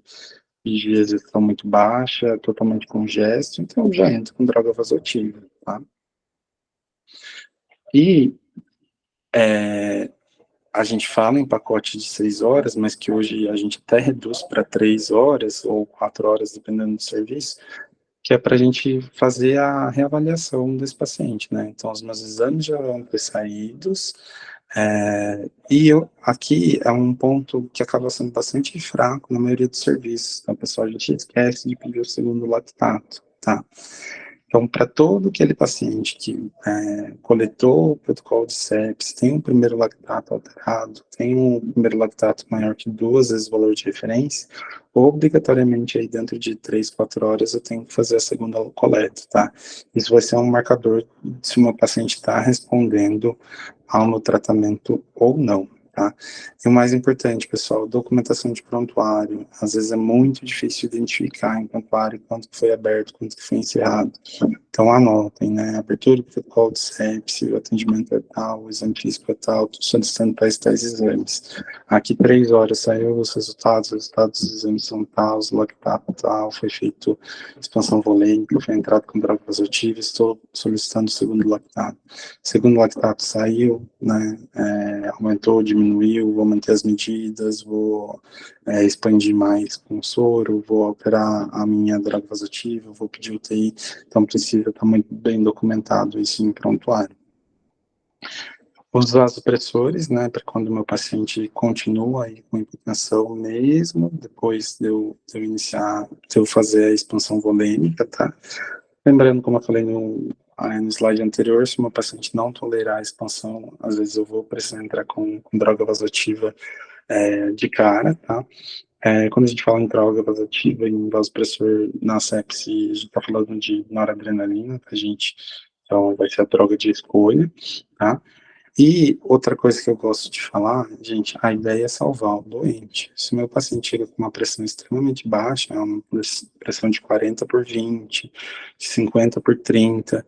ejeção muito baixa, totalmente congesto, então já entra com droga vasoativa, tá? E a gente fala em pacote de 6 horas, mas que hoje a gente até reduz para 3 horas ou 4 horas, dependendo do serviço, que é para a gente fazer a reavaliação desse paciente, né? Então, os meus exames já vão ter saídos, e aqui é um ponto que acaba sendo bastante fraco na maioria dos serviços. Então, pessoal, a gente esquece de pedir o segundo lactato, tá? Então, para todo aquele paciente que coletou o protocolo de sepsis, tem um primeiro lactato alterado, tem um primeiro lactato maior que 2 vezes o valor de referência, obrigatoriamente aí dentro de 3, 4 horas eu tenho que fazer a segunda coleta, tá? Isso vai ser um marcador se uma paciente está respondendo ao meu tratamento ou não, tá? E o mais importante, pessoal, documentação de prontuário. Às vezes é muito difícil identificar em prontuário quanto que foi aberto, quanto que foi encerrado. Então anotem, né? Abertura do protocolo de sepsis, o atendimento é tal, o exame físico é tal, estou solicitando tais exames. Aqui 3 horas saiu os resultados dos exames são tal, o lactato tal, foi feito expansão volêmica, foi entrado com droga vasoativa, estou solicitando o segundo lactato. Segundo lactato saiu, né? Aumentou, diminuiu, vou manter as medidas, vou expandir mais com o soro, vou alterar a minha droga vasoativa, vou pedir UTI, então precisa estar muito bem documentado isso em prontuário. Os vasopressores, né, para quando o meu paciente continua aí com hipertensão mesmo, depois de eu fazer a expansão volêmica, tá? Lembrando, como eu falei no slide anterior, se o meu paciente não tolerar a expansão, às vezes eu vou precisar entrar com droga vasoativa de cara, tá? Quando a gente fala em droga vasoativa, em vasopressor na sepse, a gente está falando de noradrenalina, tá, gente? Então, vai ser a droga de escolha, tá? E outra coisa que eu gosto de falar, gente, a ideia é salvar o doente. Se o meu paciente chega com uma pressão extremamente baixa, uma pressão de 40/20, de 50/30,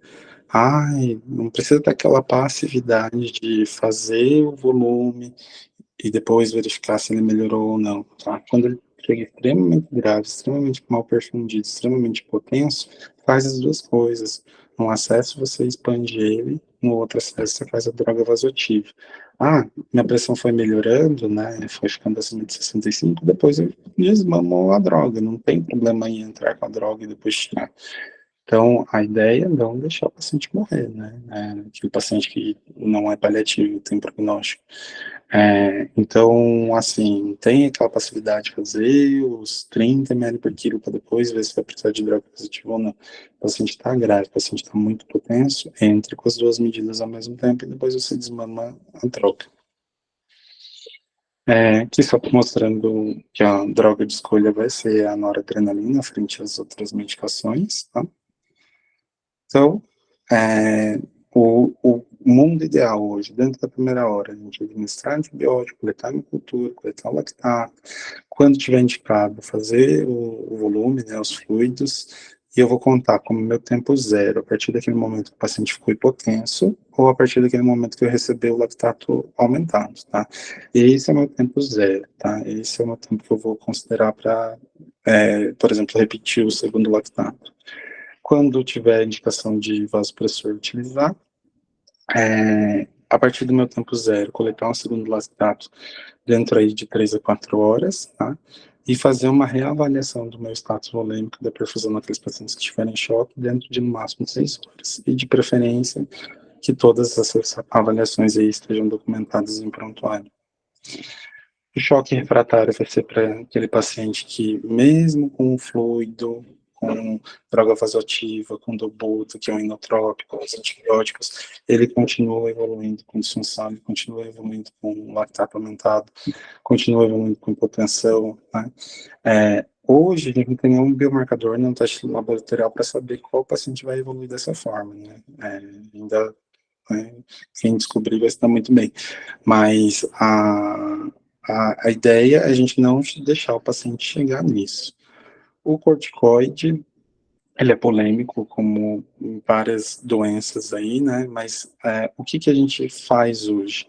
ai, não precisa daquela passividade de fazer o volume e depois verificar se ele melhorou ou não, tá? Quando ele chega extremamente grave, extremamente mal perfundido, extremamente hipotenso, faz as duas coisas. Num acesso você expande ele, no outro acesso você faz a droga vasoativa. Ah, minha pressão foi melhorando, né, foi ficando acima de 65, depois eu desmamo a droga, não tem problema em entrar com a droga e depois tirar. Então, a ideia é não deixar o paciente morrer, né? Aquele paciente que não é paliativo, tem prognóstico. Então, assim, tem aquela passividade de fazer os 30 ml por quilo para depois ver se vai precisar de droga positiva ou não. O paciente está grave, o paciente está muito propenso, entre com as duas medidas ao mesmo tempo e depois você desmama a droga. Aqui só mostrando que a droga de escolha vai ser a noradrenalina frente às outras medicações, tá? Então, o mundo ideal hoje, dentro da primeira hora, a gente administrar antibiótico, coletar a cultura, coletar o lactato, quando tiver indicado, fazer o volume, né, os fluidos, e eu vou contar como meu tempo zero, a partir daquele momento que o paciente ficou hipotenso, ou a partir daquele momento que eu recebi o lactato aumentado, tá? Esse é o meu tempo zero, tá? Esse é o meu tempo que eu vou considerar para, por exemplo, repetir o segundo lactato. Quando tiver indicação de vasopressor utilizar, a partir do meu tempo zero, coletar um segundo lactato dentro aí de 3 a 4 horas, tá? E fazer uma reavaliação do meu status volêmico da perfusão naqueles pacientes que estiverem em choque dentro de no máximo 6 horas. E de preferência que todas essas avaliações aí estejam documentadas em prontuário. O choque refratário vai ser para aquele paciente que, mesmo com o fluido, com droga vasoativa, com dobuta, que é um inotrópico, os antibióticos, ele continua evoluindo com disfunção, ele continua evoluindo com lactato aumentado, continua evoluindo com hipotensão, né? Hoje, a gente não tem nenhum biomarcador, nenhum teste laboratorial para saber qual paciente vai evoluir dessa forma, né? Ainda, quem descobrir vai estar muito bem. Mas a ideia é a gente não deixar o paciente chegar nisso. O corticoide, ele é polêmico, como em várias doenças aí, né? Mas o que a gente faz hoje?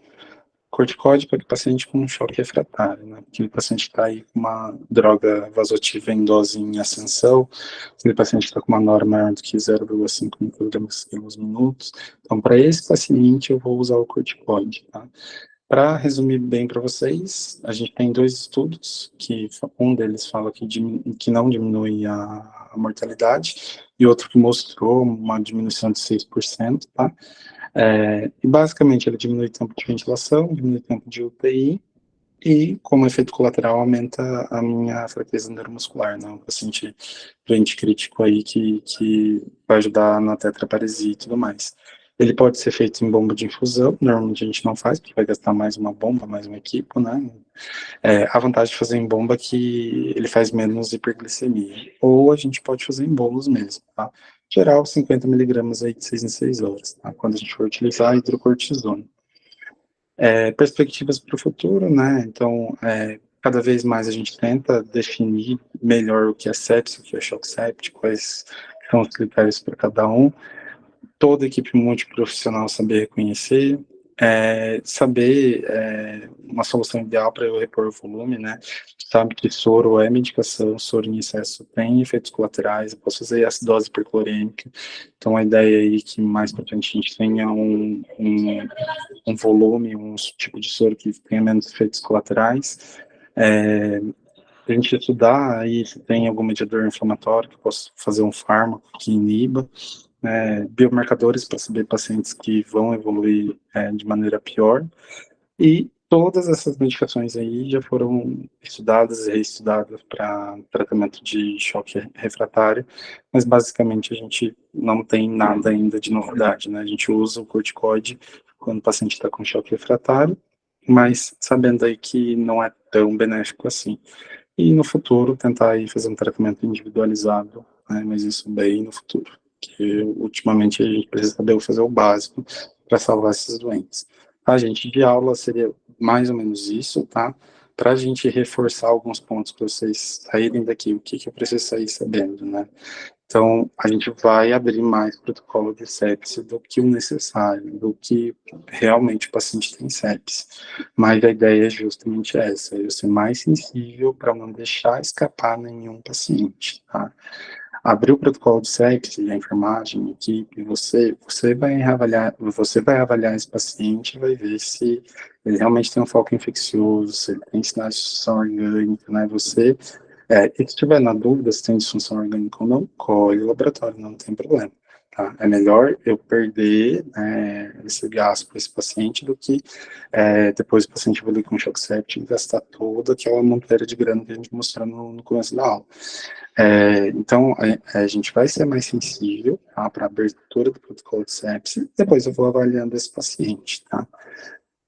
Corticoide para o paciente com um choque refratário, né? Aquele paciente está aí com uma droga vasoativa em dose em ascensão, aquele paciente está com uma norma maior do que 0,5 microgramas por minutos. Então, para esse paciente, eu vou usar o corticoide, tá? Para resumir bem para vocês, a gente tem 2 estudos, que um deles fala que não diminui a mortalidade, e outro que mostrou uma diminuição de 6%, tá? E basicamente ele diminui o tempo de ventilação, diminui o tempo de UTI, e como efeito colateral aumenta a minha fraqueza neuromuscular, né? Um paciente doente crítico aí que vai ajudar na tetraparesia e tudo mais. Ele pode ser feito em bomba de infusão, normalmente a gente não faz, porque vai gastar mais uma bomba, mais um equipo, né? A vantagem de fazer em bomba é que ele faz menos hiperglicemia. Ou a gente pode fazer em bolos mesmo, tá? Geral, 50 miligramas aí de 6 em 6 horas, tá? Quando a gente for utilizar a hidrocortisona. Perspectivas para o futuro, né? Então, cada vez mais a gente tenta definir melhor o que é sepsis, o que é choque séptico, quais são os critérios para cada um. Toda equipe multiprofissional saber reconhecer, saber uma solução ideal para eu repor o volume, né? Sabe que soro é medicação, soro em excesso tem efeitos colaterais, eu posso fazer acidose hiperclorêmica, então a ideia aí é que mais para frente a gente tenha um volume, um tipo de soro que tenha menos efeitos colaterais. A gente estudar aí se tem algum mediador inflamatório que possa fazer um fármaco que iniba, biomarcadores para saber pacientes que vão evoluir de maneira pior, e todas essas medicações aí já foram estudadas e reestudadas para tratamento de choque refratário, mas basicamente a gente não tem nada ainda de novidade, né? A gente usa o corticoide quando o paciente está com choque refratário, mas sabendo aí que não é tão benéfico assim. E no futuro tentar aí fazer um tratamento individualizado, né? Mas isso bem no futuro, que ultimamente a gente precisa saber fazer o básico para salvar esses doentes. A gente de aula seria mais ou menos isso, tá? Para a gente reforçar alguns pontos para vocês saírem daqui, o que eu preciso sair sabendo, né? Então, a gente vai abrir mais protocolo de sepse do que o necessário, do que realmente o paciente tem sepse. Mas a ideia é justamente essa, eu ser mais sensível para não deixar escapar nenhum paciente, tá? Abrir o protocolo de sepse, a enfermagem, a equipe, você vai avaliar esse paciente e vai ver se ele realmente tem um foco infeccioso, se ele tem sinais de disfunção orgânica, né? E se estiver na dúvida se tem disfunção orgânica ou não, colhe o laboratório, não tem problema. Tá? É melhor eu perder esse gasto para esse paciente do que depois o paciente evoluir com choque séptico e gastar toda aquela monteira de grana que a gente mostrou no começo da aula. Então, a gente vai ser mais sensível, tá, para a abertura do protocolo de sepse, depois eu vou avaliando esse paciente, tá?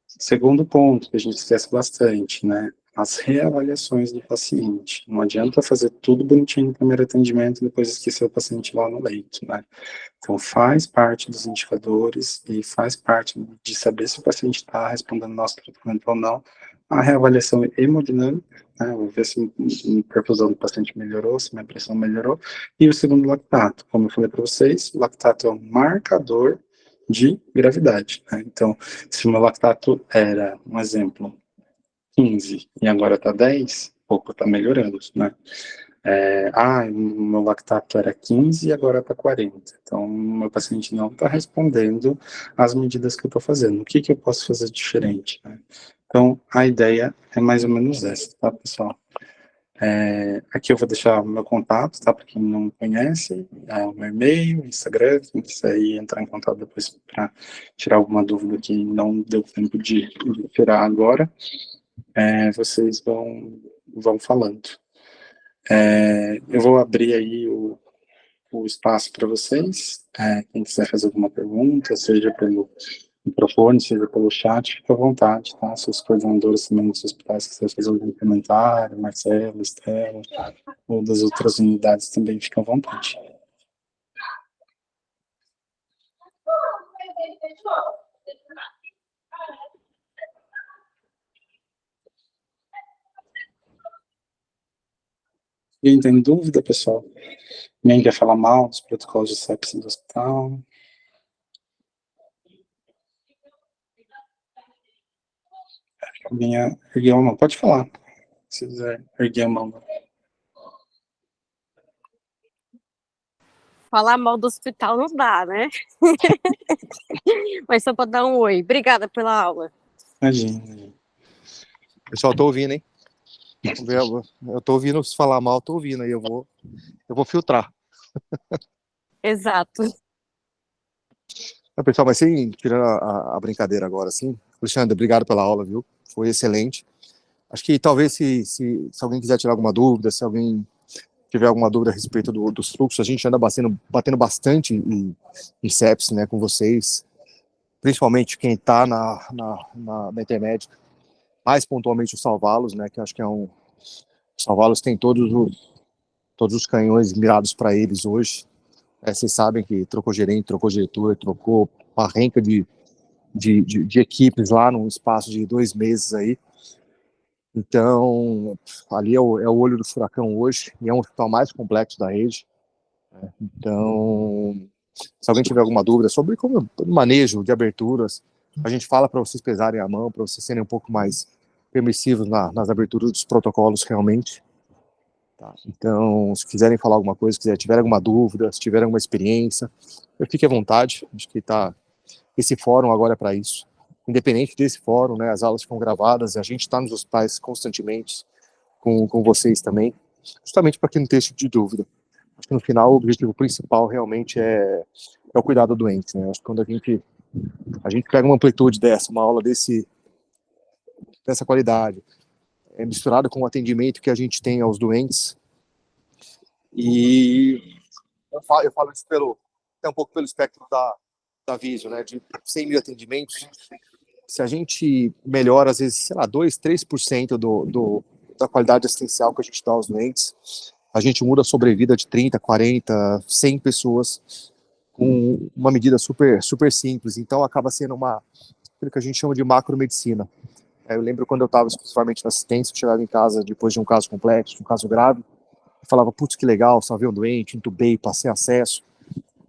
Segundo ponto, que a gente esquece bastante, né? As reavaliações do paciente. Não adianta fazer tudo bonitinho no primeiro atendimento e depois esquecer o paciente lá no leito, né? Então, faz parte dos indicadores e faz parte de saber se o paciente está respondendo ao nosso tratamento ou não. A reavaliação hemodinâmica, né? Vou ver se a perfusão do paciente melhorou, se minha pressão melhorou. E o segundo, lactato. Como eu falei para vocês, o lactato é um marcador de gravidade, né? Então, se o meu lactato era, um exemplo, 15 e agora está 10, pouco está melhorando, né? O meu lactato era 15 e agora está 40. Então, o meu paciente não está respondendo às medidas que eu estou fazendo. O que eu posso fazer diferente, né? Então, a ideia é mais ou menos essa, tá, pessoal? Aqui eu vou deixar o meu contato, tá? Para quem não me conhece, o meu e-mail, Instagram, quem quiser ir entrar em contato depois para tirar alguma dúvida que não deu tempo de tirar agora, vocês vão falando. Eu vou abrir aí o espaço para vocês. Quem quiser fazer alguma pergunta, seja pelo microfone, seja pelo chat, fica à vontade, tá? Se os coordenadores também dos hospitais quiserem fazer algum comentário, Marcelo, Estela, ou das outras unidades também, fica à vontade. Alguém tem dúvida, pessoal? Alguém quer falar mal dos protocolos de sepsis do hospital? Alguém ergueu a mão? Pode falar, se quiser erguer a mão. Falar mal do hospital não dá, né? Mas só para dar um oi. Obrigada pela aula. Imagina. Pessoal, tô ouvindo, hein? Eu tô ouvindo se falar mal, tô ouvindo aí, eu vou filtrar. Exato. Pessoal, mas sim, tirando a brincadeira agora, assim, Alexandre, obrigado pela aula, viu? Foi excelente. Acho que talvez se alguém quiser tirar alguma dúvida, se alguém tiver alguma dúvida a respeito dos fluxos, a gente anda batendo bastante em sepsis, né, com vocês, principalmente quem está na intermédica, mais pontualmente o Salvalos, né, que eu acho que o Salvalos tem todos os canhões mirados para eles hoje. Vocês sabem que trocou gerente, trocou diretor, trocou uma renca de equipes lá num espaço de 2 meses aí. Então, ali é o olho do furacão hoje, e é um hospital mais complexo da rede. Então, se alguém tiver alguma dúvida sobre como manejo de aberturas, a gente fala para vocês pesarem a mão, para vocês serem um pouco mais permissivos nas aberturas dos protocolos realmente. Tá? Então, se quiserem falar alguma coisa, se tiverem alguma dúvida, se tiverem alguma experiência, fique à vontade. Acho que esse fórum agora é para isso. Independente desse fórum, né, as aulas ficam gravadas, a gente está nos hospitais constantemente com vocês também, justamente para que não tenha esse tipo de dúvida. Acho que no final o objetivo principal realmente é é o cuidado do doente, né? Acho que quando a gente pega uma amplitude dessa, uma aula dessa qualidade, misturado com o atendimento que a gente tem aos doentes, e eu falo isso até um pouco pelo espectro da Visio, né? De 100 mil atendimentos, se a gente melhora, às vezes, sei lá, 2, 3% da qualidade assistencial que a gente dá aos doentes, a gente muda a sobrevida de 30, 40, 100 pessoas com uma medida super, super simples. Então, acaba sendo aquilo que a gente chama de macromedicina. Eu lembro quando eu estava exclusivamente na assistência, eu chegava em casa depois de um caso complexo, de um caso grave, eu falava, putz, que legal, salvei um doente, entubei, passei acesso.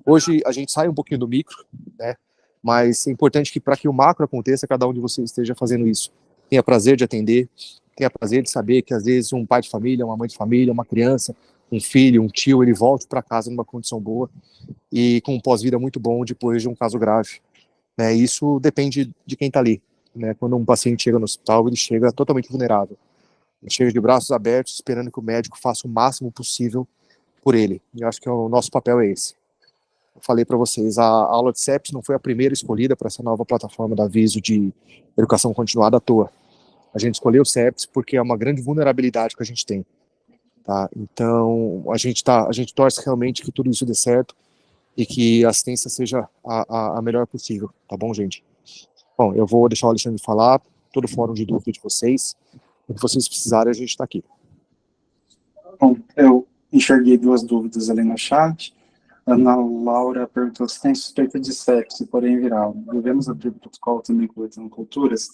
Hoje, a gente sai um pouquinho do micro, né? Mas é importante que, para que o macro aconteça, cada um de vocês esteja fazendo isso. Tenha prazer de atender, tenha prazer de saber que, às vezes, um pai de família, uma mãe de família, uma criança, um filho, um tio, ele volte para casa numa condição boa e com um pós-vida muito bom depois de um caso grave. Isso depende de quem está ali. Né? Quando um paciente chega no hospital, ele chega totalmente vulnerável. Ele chega de braços abertos, esperando que o médico faça o máximo possível por ele. E eu acho que o nosso papel é esse. Eu falei para vocês, a aula de CEPS não foi a primeira escolhida para essa nova plataforma da Visio de educação continuada à toa. A gente escolheu o CEPS porque é uma grande vulnerabilidade que a gente tem. Tá? Então, a gente torce realmente que tudo isso dê certo e que a assistência seja a melhor possível. Tá bom, gente? Bom, eu vou deixar o Alexandre falar, todo o fórum de dúvida de vocês. O que vocês precisarem, a gente está aqui. Bom, eu enxerguei duas dúvidas ali no chat. Ana Laura perguntou se tem suspeita de sepse, porém viral. Devemos abrir o protocolo também coletando culturas?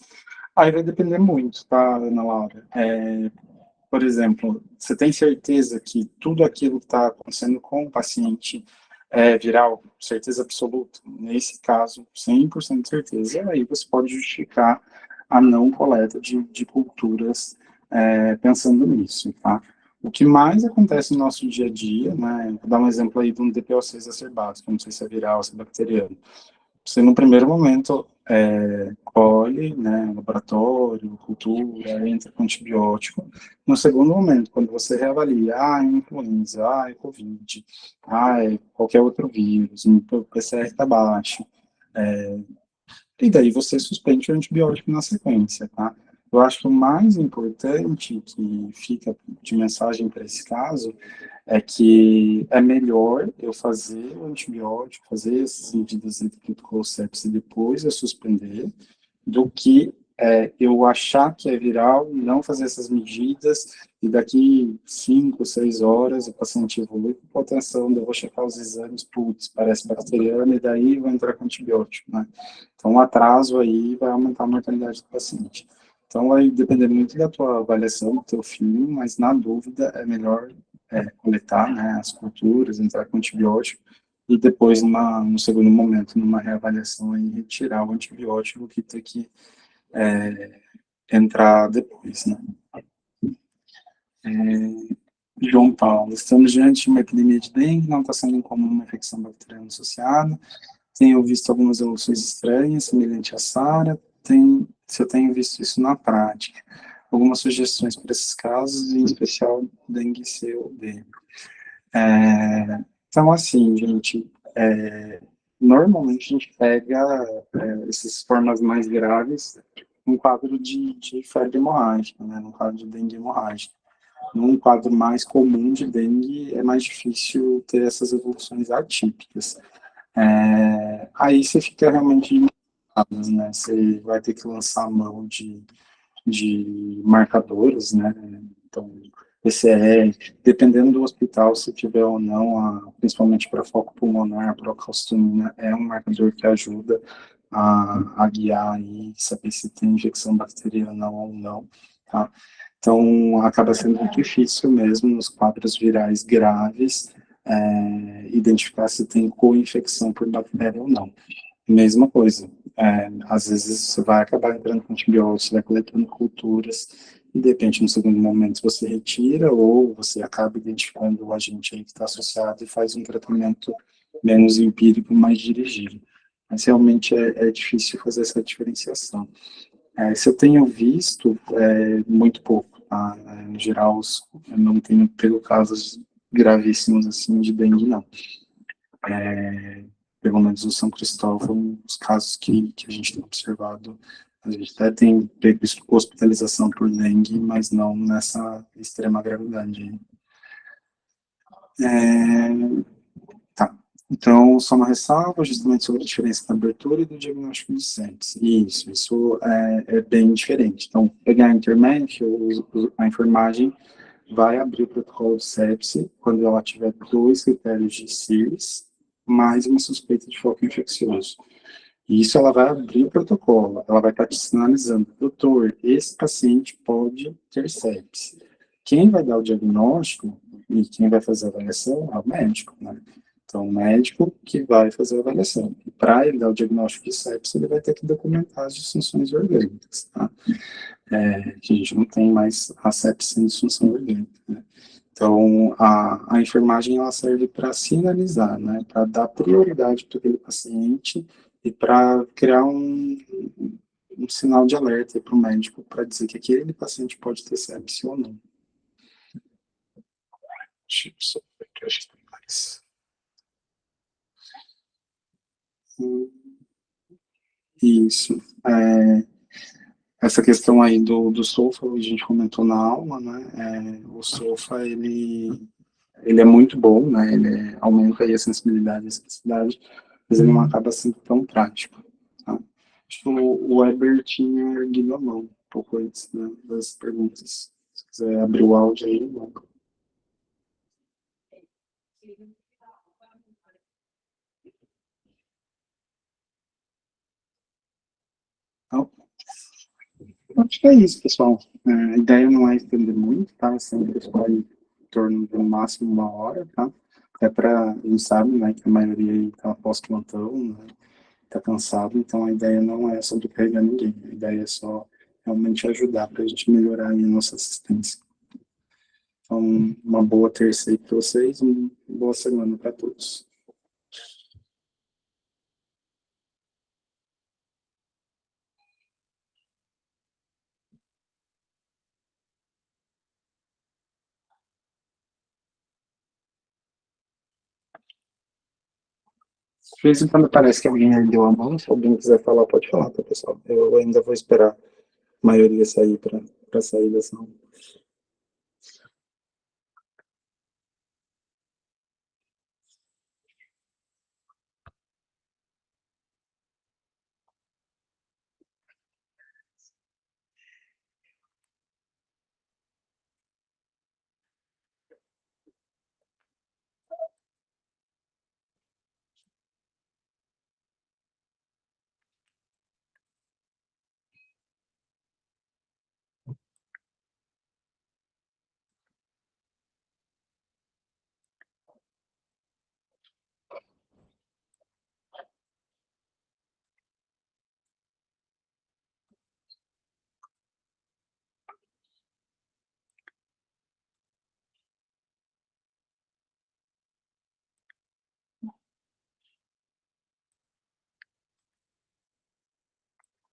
Aí vai depender muito, tá, Ana Laura? Por exemplo, você tem certeza que tudo aquilo que está acontecendo com o paciente é viral? Certeza absoluta? Nesse caso, 100% de certeza. Aí você pode justificar a não coleta de culturas pensando nisso, tá? O que mais acontece no nosso dia a dia, né? Vou dar um exemplo aí de um DPOC exacerbado, que eu não sei se é viral ou se é bacteriano. Você, no primeiro momento, colhe, né, laboratório, cultura, entra com antibiótico. No segundo momento, quando você reavalia, é influenza, é Covid, é qualquer outro vírus, o PCR está baixo, e daí você suspende o antibiótico na sequência, tá? Eu acho que o mais importante que fica de mensagem para esse caso é que é melhor eu fazer o antibiótico, fazer essas medidas de sepsis e depois eu suspender, do que eu achar que é viral, não fazer essas medidas e daqui 5, 6 horas o paciente evolui com hipotensão, eu vou checar os exames, putz, parece bacteriano e daí vou entrar com antibiótico, né? Então o atraso aí vai aumentar a mortalidade do paciente. Então, vai depender muito da tua avaliação do teu filho, mas, na dúvida, é melhor coletar, né, as culturas, entrar com antibiótico, e depois, no segundo momento, numa reavaliação, aí, retirar o antibiótico que tem que entrar depois, né. João Paulo, estamos diante de uma epidemia de dengue, não está sendo incomum uma infecção bacteriana associada, tenho visto algumas evoluções estranhas, semelhante à SARA, se eu tenho visto isso na prática. Algumas sugestões para esses casos, em especial dengue C ou D. Então, assim, gente, normalmente a gente pega essas formas mais graves num quadro de febre hemorrágica, né, num quadro de dengue hemorrágica. Num quadro mais comum de dengue, é mais difícil ter essas evoluções atípicas. Aí você fica realmente limitadas, né? Você vai ter que lançar a mão de marcadores, né? Então, PCR, dependendo do hospital, se tiver ou não, principalmente para foco pulmonar, a procalcitonína é um marcador que ajuda a guiar e saber se tem infecção bacteriana ou não, tá? Então, acaba sendo muito difícil mesmo nos quadros virais graves identificar se tem co-infecção por bactéria ou não. Mesma coisa, às vezes você vai acabar entrando com antibióticos, você vai coletando culturas, e de repente no segundo momento você retira, ou você acaba identificando o agente aí que está associado e faz um tratamento menos empírico, mais dirigido. Mas realmente é difícil fazer essa diferenciação. Se eu tenho visto, muito pouco, tá? Em geral, eu não tenho pego casos gravíssimos assim de dengue, não. pelo menos o São Cristóvão, os casos que a gente tem observado, a gente até tem previsto hospitalização por dengue, mas não nessa extrema gravidade. Tá. Então, só uma ressalva, justamente sobre a diferença da abertura e do diagnóstico de sepsis. Isso é bem diferente. Então, pegar a intermédio, a enfermagem vai abrir o protocolo de sepse quando ela tiver 2 critérios de CIRS, mais uma suspeita de foco infeccioso. E isso ela vai abrir o protocolo, ela vai estar te sinalizando, doutor, esse paciente pode ter sepse. Quem vai dar o diagnóstico e quem vai fazer a avaliação é o médico, né? Então, o médico que vai fazer a avaliação. E para ele dar o diagnóstico de sepse, ele vai ter que documentar as disfunções orgânicas, tá? Que a gente não tem mais a sepse sem disfunção orgânica, né? Então, a enfermagem, ela serve para sinalizar, né? Para dar prioridade para aquele paciente e para criar um sinal de alerta para o médico para dizer que aquele paciente pode ter sepse ou não. Deixa eu só ver aqui, acho que tem mais. Isso. Essa questão aí do SOFA, a gente comentou na aula, né? O SOFA, ele é muito bom, né? Ele aumenta aí a sensibilidade e a especificidade, mas ele não acaba sendo tão prático, tá? Acho que o Weber tinha erguido a mão um pouco antes, né, das perguntas. Se quiser abrir o áudio aí, vamos. Então, acho que é isso, pessoal. A ideia não é estender muito, tá? Sempre escolhe em torno de no máximo 1 hora, tá? Até para, a gente sabe, né, que a maioria aí tá pós-plantão, né? Tá cansado, então a ideia não é sobrecarregar ninguém. A ideia é só realmente ajudar para a gente melhorar aí a nossa assistência. Então, uma boa terça aí para vocês, uma boa semana para todos. De vez em quando parece que alguém ergueu a mão, se alguém quiser falar, pode falar, tá, pessoal? Eu ainda vou esperar a maioria sair para sair dessa aula.